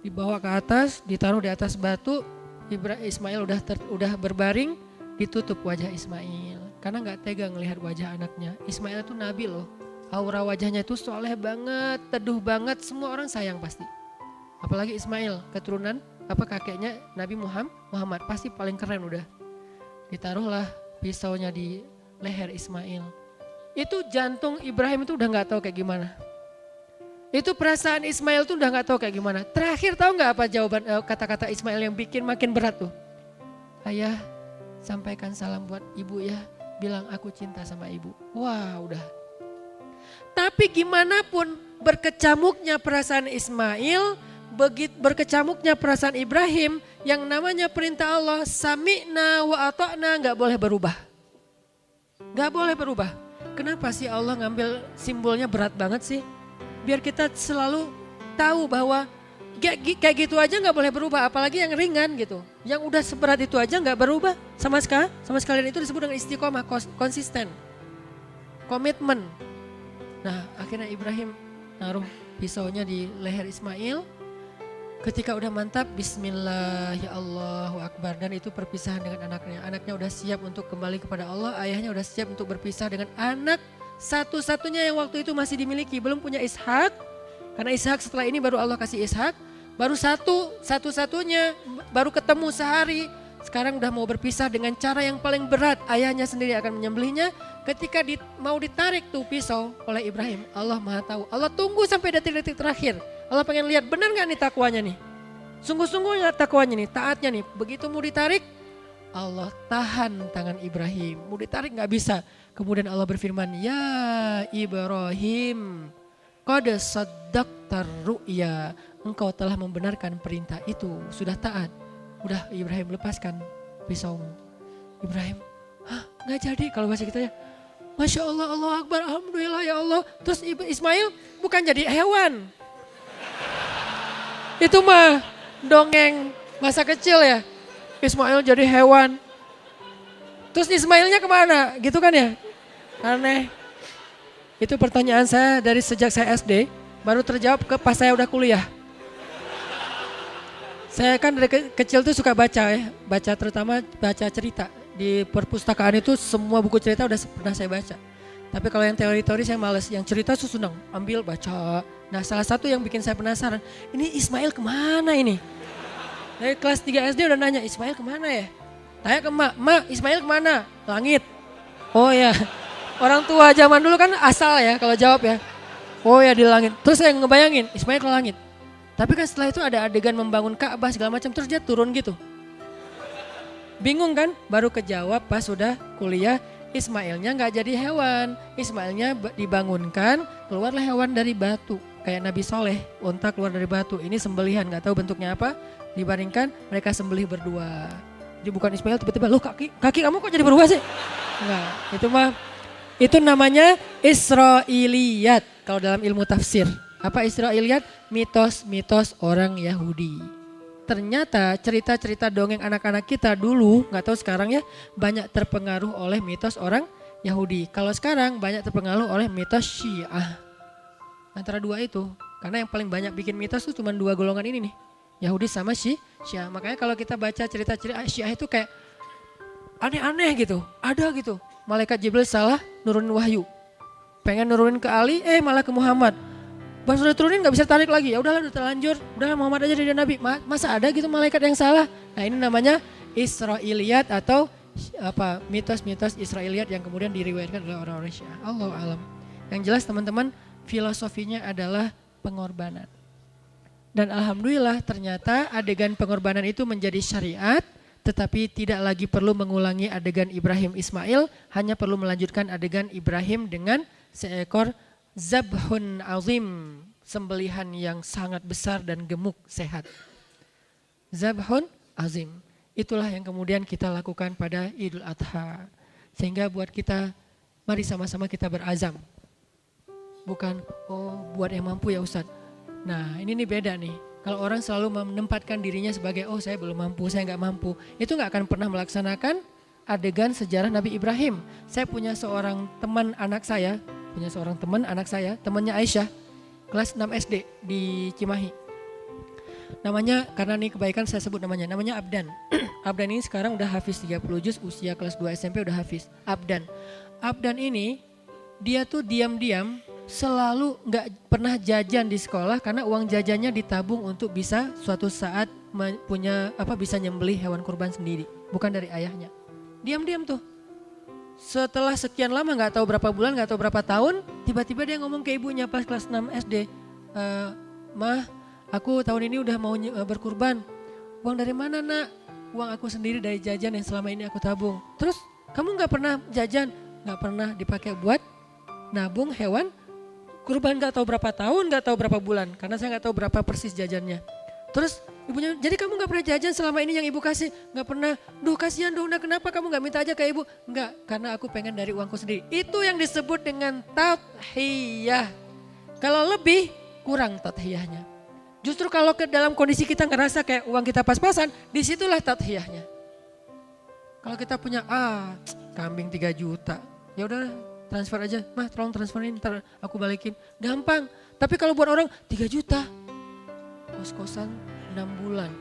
dibawa ke atas, ditaruh di atas batu. Ismail udah berbaring, ditutup wajah Ismail karena nggak tega ngelihat wajah anaknya. Ismail itu nabi loh, aura wajahnya itu soleh banget, teduh banget, semua orang sayang pasti. Apalagi Ismail keturunan kakeknya Nabi Muhammad pasti paling keren udah. Ditaruhlah pisaunya di leher Ismail. Itu jantung Ibrahim itu udah gak tahu kayak gimana. Itu perasaan Ismail tuh udah gak tahu kayak gimana. Terakhir tahu gak apa jawaban kata-kata Ismail yang bikin makin berat tuh? Ayah, sampaikan salam buat ibu ya. Bilang aku cinta sama ibu. Wah udah. Tapi gimana pun berkecamuknya perasaan Ismail, berkecamuknya perasaan Ibrahim, yang namanya perintah Allah, sami'na wa ata'na gak boleh berubah. Gak boleh berubah. Kenapa sih Allah ngambil simbolnya berat banget sih? Biar kita selalu tahu bahwa kayak gitu aja gak boleh berubah. Apalagi yang ringan gitu. Yang udah seberat itu aja gak berubah. Sama sekalian itu disebut dengan istiqomah, konsisten. Komitmen. Nah akhirnya Ibrahim naruh pisaunya di leher Ismail. Ketika udah mantap, bismillah ya Allahu Akbar. Dan itu perpisahan dengan anaknya. Anaknya udah siap untuk kembali kepada Allah. Ayahnya udah siap untuk berpisah dengan anak satu-satunya yang waktu itu masih dimiliki. Belum punya Ishak. Karena Ishak setelah ini baru Allah kasih Ishak. Baru satu-satunya. Baru ketemu sehari. Sekarang udah mau berpisah dengan cara yang paling berat. Ayahnya sendiri akan menyembelihnya. Ketika mau ditarik tuh pisau oleh Ibrahim. Allah Maha tahu. Allah tunggu sampai detik-detik terakhir. Allah pengen lihat benar gak nih takwanya nih. Sungguh-sungguh gak takwanya nih, taatnya nih. Begitu mau ditarik, Allah tahan tangan Ibrahim. Mau ditarik gak bisa. Kemudian Allah berfirman, ya Ibrahim, qad saddaqtar ru'ya. Engkau telah membenarkan perintah itu, sudah taat. Udah Ibrahim lepaskan pisaumu. Ibrahim, gak jadi kalau bahasa kita ya. Masya Allah, Allah Akbar, Alhamdulillah ya Allah. Terus Ismail bukan jadi hewan. Itu mah dongeng masa kecil ya. Ismail jadi hewan. Terus Ismailnya kemana? Gitu kan ya? Aneh. Itu pertanyaan saya dari sejak saya SD. Baru terjawab ke pas saya udah kuliah. Saya kan dari kecil tuh suka baca ya. Baca terutama baca cerita. Di perpustakaan itu semua buku cerita udah pernah saya baca. Tapi kalau yang teori-teori saya males. Yang cerita tuh senang. Ambil baca. Nah salah satu yang bikin saya penasaran. Ini Ismail kemana ini? Dari kelas 3 SD udah nanya Ismail kemana ya? Tanya ke Mak Ismail kemana? Langit. Oh ya. Orang tua zaman dulu kan asal ya kalau jawab ya. Oh ya di langit. Terus saya ngebayangin Ismail ke langit. Tapi kan setelah itu ada adegan membangun Ka'bah segala macam terus dia turun gitu. Bingung kan? Baru kejawab pas sudah kuliah Ismailnya nggak jadi hewan. Ismailnya dibangunkan keluarlah hewan dari batu. Kayak Nabi Soleh, unta keluar dari batu. Ini sembelihan nggak tahu bentuknya apa. Dibandingkan mereka sembelih berdua. Jadi bukan Ismail tiba-tiba loh kaki kamu kok jadi berubah sih? Enggak, itu namanya Israiliyat kalau dalam ilmu tafsir. Apa Israiliyat? Mitos-mitos orang Yahudi. Ternyata cerita-cerita dongeng anak-anak kita dulu, nggak tahu sekarang ya, banyak terpengaruh oleh mitos orang Yahudi. Kalau sekarang banyak terpengaruh oleh mitos Syiah. Antara dua itu, karena yang paling banyak bikin mitos itu cuma dua golongan ini nih. Yahudi sama Syiah. Makanya kalau kita baca cerita-cerita Syiah itu kayak aneh-aneh gitu, ada gitu. Malaikat Jibril salah nurunin wahyu. Pengen nurunin ke Ali, malah ke Muhammad. Pas udah turunin gak bisa tarik lagi, ya udahlah udah terlanjur. Udahlah Muhammad aja jadi nabi. Masa ada gitu malaikat yang salah? Nah ini namanya Israiliyat atau apa mitos-mitos Israiliyat yang kemudian diriwayatkan oleh orang-orang Syiah. Allahu a'lam. Yang jelas teman-teman filosofinya adalah pengorbanan. Dan alhamdulillah ternyata adegan pengorbanan itu menjadi syariat. Tetapi tidak lagi perlu mengulangi adegan Ibrahim Ismail, hanya perlu melanjutkan adegan Ibrahim dengan seekor zabhun azim, sembelihan yang sangat besar dan gemuk sehat. Zabhun azim, itulah yang kemudian kita lakukan pada Idul Adha. Sehingga buat kita, mari sama-sama kita berazam. Bukan, buat yang mampu ya Ustadz. Nah ini nih beda nih. Kalau orang selalu menempatkan dirinya sebagai, saya belum mampu, saya nggak mampu. Itu nggak akan pernah melaksanakan adegan sejarah Nabi Ibrahim. Saya punya seorang teman anak saya, temannya Aisyah, kelas 6 SD di Cimahi. Namanya, karena ini kebaikan saya sebut namanya Abdan. Abdan ini sekarang udah hafiz 30 juz, usia kelas 2 SMP udah hafiz. Abdan ini, dia tuh diam-diam, selalu nggak pernah jajan di sekolah karena uang jajannya ditabung untuk bisa suatu saat bisa nyembelih hewan kurban sendiri, bukan dari ayahnya. Diam-diam tuh. Setelah sekian lama nggak tahu berapa bulan, nggak tahu berapa tahun, tiba-tiba dia ngomong ke ibunya pas kelas 6 SD, "Mah, aku tahun ini udah mau berkurban. Uang dari mana nak? Uang aku sendiri dari jajan yang selama ini aku tabung." Terus kamu nggak pernah jajan, nggak pernah dipakai buat nabung hewan kurban, gak tahu berapa tahun, gak tahu berapa bulan. Karena saya gak tahu berapa persis jajannya. Terus ibunya, jadi kamu gak pernah jajan selama ini yang ibu kasih? Gak pernah, duh kasihan dong, nah kenapa kamu gak minta aja ke ibu? Enggak, karena aku pengen dari uangku sendiri. Itu yang disebut dengan tadhiyah. Kalau lebih, kurang tadhiyahnya. Justru kalau ke dalam kondisi kita ngerasa kayak uang kita pas-pasan, disitulah tadhiyahnya. Kalau kita punya, kambing 3 juta, ya udah transfer aja, mah tolong transferin, ntar aku balikin. Gampang, tapi kalau buat orang 3 juta, kos-kosan 6 bulan.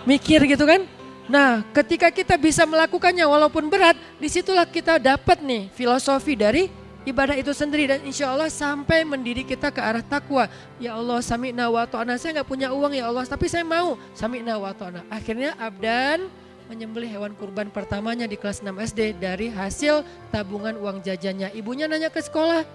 Mikir gitu kan? Nah ketika kita bisa melakukannya walaupun berat, disitulah kita dapat nih filosofi dari ibadah itu sendiri. Dan insya Allah sampai mendidik kita ke arah takwa. Ya Allah sami'na wa ta'na, saya gak punya uang ya Allah, tapi saya mau sami'na wa ta'na. Akhirnya Abdan menyembelih hewan kurban pertamanya di kelas 6 SD dari hasil tabungan uang jajannya. Ibunya nanya ke sekolah,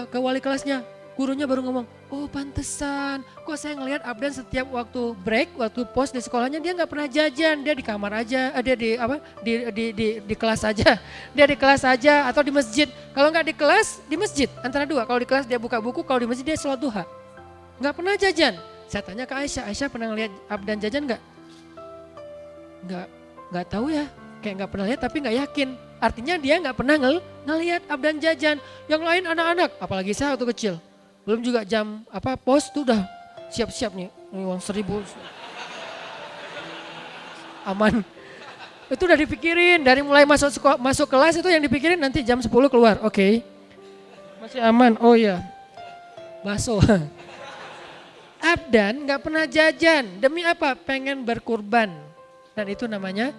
ke wali kelasnya, gurunya baru ngomong, pantesan, kok saya ngelihat Abdan setiap waktu break, waktu pos di sekolahnya dia nggak pernah jajan, dia di kamar aja, dia di kelas aja, dia di kelas aja atau di masjid. Kalau nggak di kelas, di masjid antara dua. Kalau di kelas dia buka buku, kalau di masjid dia sholat duha. Nggak pernah jajan. Saya tanya ke Aisyah pernah ngelihat Abdan jajan nggak? Nggak tahu ya, kayak nggak pernah lihat tapi nggak yakin. Artinya dia nggak pernah ngelihat Abdan jajan. Yang lain anak-anak, apalagi saya waktu kecil, belum juga jam pos tuh udah siap-siap nih, ini uang 1.000. Aman. Itu udah dipikirin, dari mulai masuk kelas itu yang dipikirin nanti jam 10 keluar, oke. Masih aman, oh iya, bakso. Abdan gak pernah jajan, demi apa? Pengen berkurban. Dan itu namanya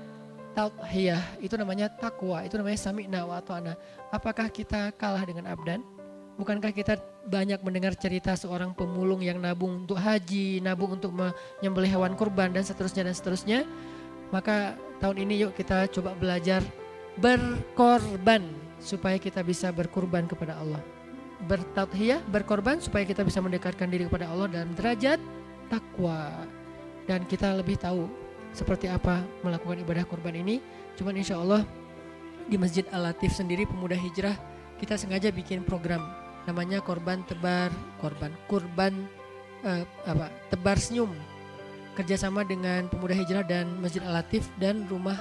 tauhiyah, itu namanya takwa, itu namanya sami'na wa ata'na. Apakah kita kalah dengan abdan? Bukankah kita banyak mendengar cerita seorang pemulung yang nabung untuk haji, nabung untuk menyembelih hewan kurban dan seterusnya dan seterusnya. Maka tahun ini yuk kita coba belajar berkorban supaya kita bisa berkurban kepada Allah. Bertauhiyah, berkorban supaya kita bisa mendekatkan diri kepada Allah dalam derajat takwa. Dan kita lebih tahu seperti apa melakukan ibadah kurban ini. Cuman insya Allah di Masjid Al-Latif sendiri Pemuda Hijrah kita sengaja bikin program namanya kurban tebar senyum, kerjasama dengan Pemuda Hijrah dan Masjid Al-Latif dan rumah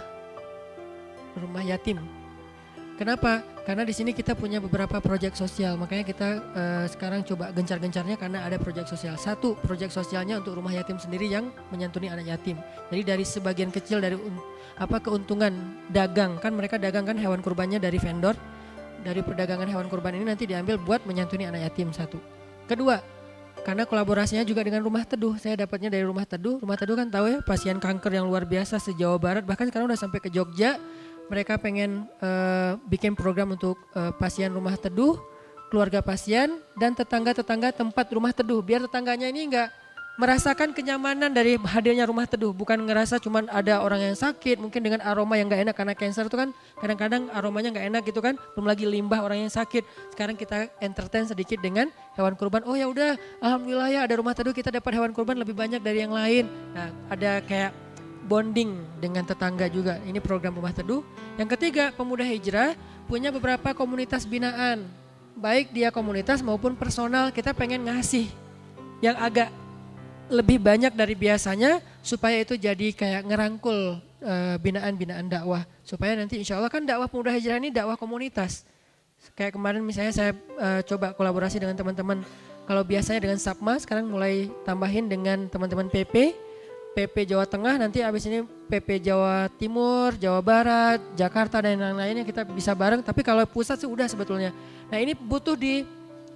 yatim. Kenapa? Karena di sini kita punya beberapa proyek sosial, makanya kita sekarang coba gencar-gencarnya karena ada proyek sosial. Satu, proyek sosialnya untuk rumah yatim sendiri yang menyantuni anak yatim. Jadi dari sebagian kecil dari keuntungan dagang, kan mereka dagang kan hewan kurbannya dari vendor. Dari perdagangan hewan kurban ini nanti diambil buat menyantuni anak yatim, satu. Kedua, karena kolaborasinya juga dengan Rumah Teduh. Saya dapatnya dari Rumah Teduh. Rumah Teduh kan tahu ya, pasien kanker yang luar biasa se-Jawa Barat, bahkan sekarang udah sampai ke Jogja. Mereka pengen bikin program untuk pasien Rumah Teduh, keluarga pasien, dan tetangga-tetangga tempat Rumah Teduh. Biar tetangganya ini enggak merasakan kenyamanan dari hadirnya Rumah Teduh. Bukan ngerasa cuman ada orang yang sakit, mungkin dengan aroma yang enggak enak. Karena cancer itu kan kadang-kadang aromanya enggak enak gitu kan. Belum lagi limbah orang yang sakit. Sekarang kita entertain sedikit dengan hewan kurban. Oh ya udah, alhamdulillah ya ada Rumah Teduh, kita dapat hewan kurban lebih banyak dari yang lain. Nah ada kayak bonding dengan tetangga juga. Ini program Rumah Teduh. Yang ketiga, Pemuda Hijrah punya beberapa komunitas binaan. Baik dia komunitas maupun personal, kita pengen ngasih yang agak lebih banyak dari biasanya supaya itu jadi kayak ngerangkul binaan-binaan dakwah. Supaya nanti insya Allah kan dakwah Pemuda Hijrah ini dakwah komunitas. Kayak kemarin misalnya saya coba kolaborasi dengan teman-teman. Kalau biasanya dengan Sapma, sekarang mulai tambahin dengan teman-teman PP Jawa Tengah, nanti abis ini PP Jawa Timur, Jawa Barat, Jakarta dan lain-lainnya kita bisa bareng. Tapi kalau pusat sih udah sebetulnya. Nah ini butuh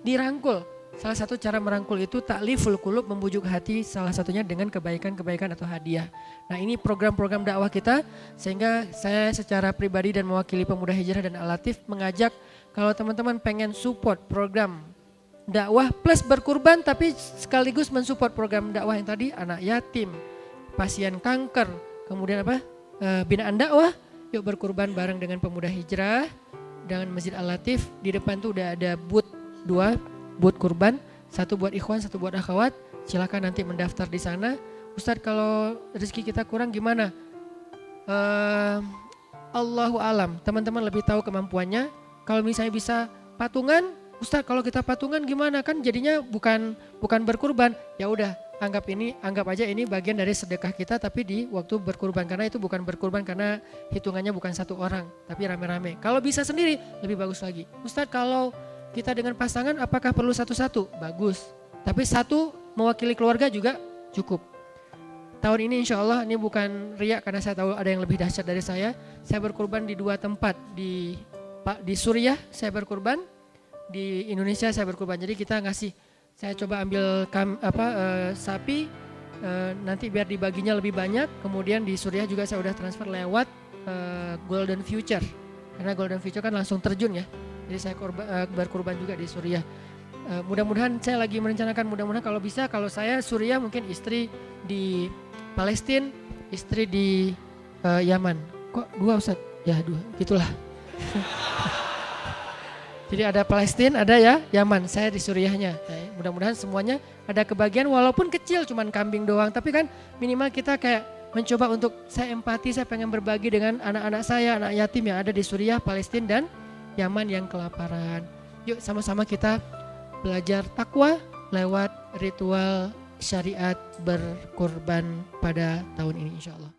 dirangkul. Salah satu cara merangkul itu takliful qulub, membujuk hati, salah satunya dengan kebaikan-kebaikan atau hadiah. Nah ini program-program dakwah kita, sehingga saya secara pribadi dan mewakili Pemuda Hijrah dan Al-Latif mengajak kalau teman-teman pengen support program dakwah plus berkurban tapi sekaligus mensupport program dakwah yang tadi, anak yatim, pasien kanker, kemudian binaan dakwah, yuk berkurban bareng dengan Pemuda Hijrah dengan Masjid Al-Latif. Di depan tuh udah ada booth 2 buat kurban, satu buat ikhwan, satu buat akhwat. Silakan nanti mendaftar di sana. Ustadz kalau rezeki kita kurang gimana? Allahu alam, teman-teman lebih tahu kemampuannya. Kalau misalnya bisa patungan, Ustadz kalau kita patungan gimana? Kan jadinya bukan berkurban. Ya udah, anggap aja ini bagian dari sedekah kita tapi di waktu berkurban. Karena itu bukan berkurban karena hitungannya bukan satu orang, tapi rame-rame. Kalau bisa sendiri lebih bagus lagi. Ustadz kalau kita dengan pasangan apakah perlu satu-satu? Bagus. Tapi satu mewakili keluarga juga cukup. Tahun ini insya Allah ini bukan riak karena saya tahu ada yang lebih dahsyat dari saya. Saya berkurban di 2 tempat. Di Suriah saya berkurban, di Indonesia saya berkurban. Jadi kita saya coba ambil sapi, nanti biar dibaginya lebih banyak. Kemudian di Suriah juga saya udah transfer lewat Golden Future. Karena Golden Future kan langsung terjun ya. Jadi saya berkurban juga di Suriah. Mudah-mudahan saya lagi merencanakan, mudah-mudahan kalau bisa, kalau saya Suriah mungkin istri di Palestina, istri di Yaman. Kok 2 Ustaz? Ya 2, gitulah. Jadi ada Palestina, ada ya Yaman, saya di Suriahnya. Nah, mudah-mudahan semuanya ada kebagian walaupun kecil, cuman kambing doang. Tapi kan minimal kita kayak mencoba untuk saya empati, saya pengen berbagi dengan anak-anak saya, anak yatim yang ada di Suriah, Palestina dan Yaman yang kelaparan. Yuk sama-sama kita belajar takwa lewat ritual syariat berkurban pada tahun ini insya Allah.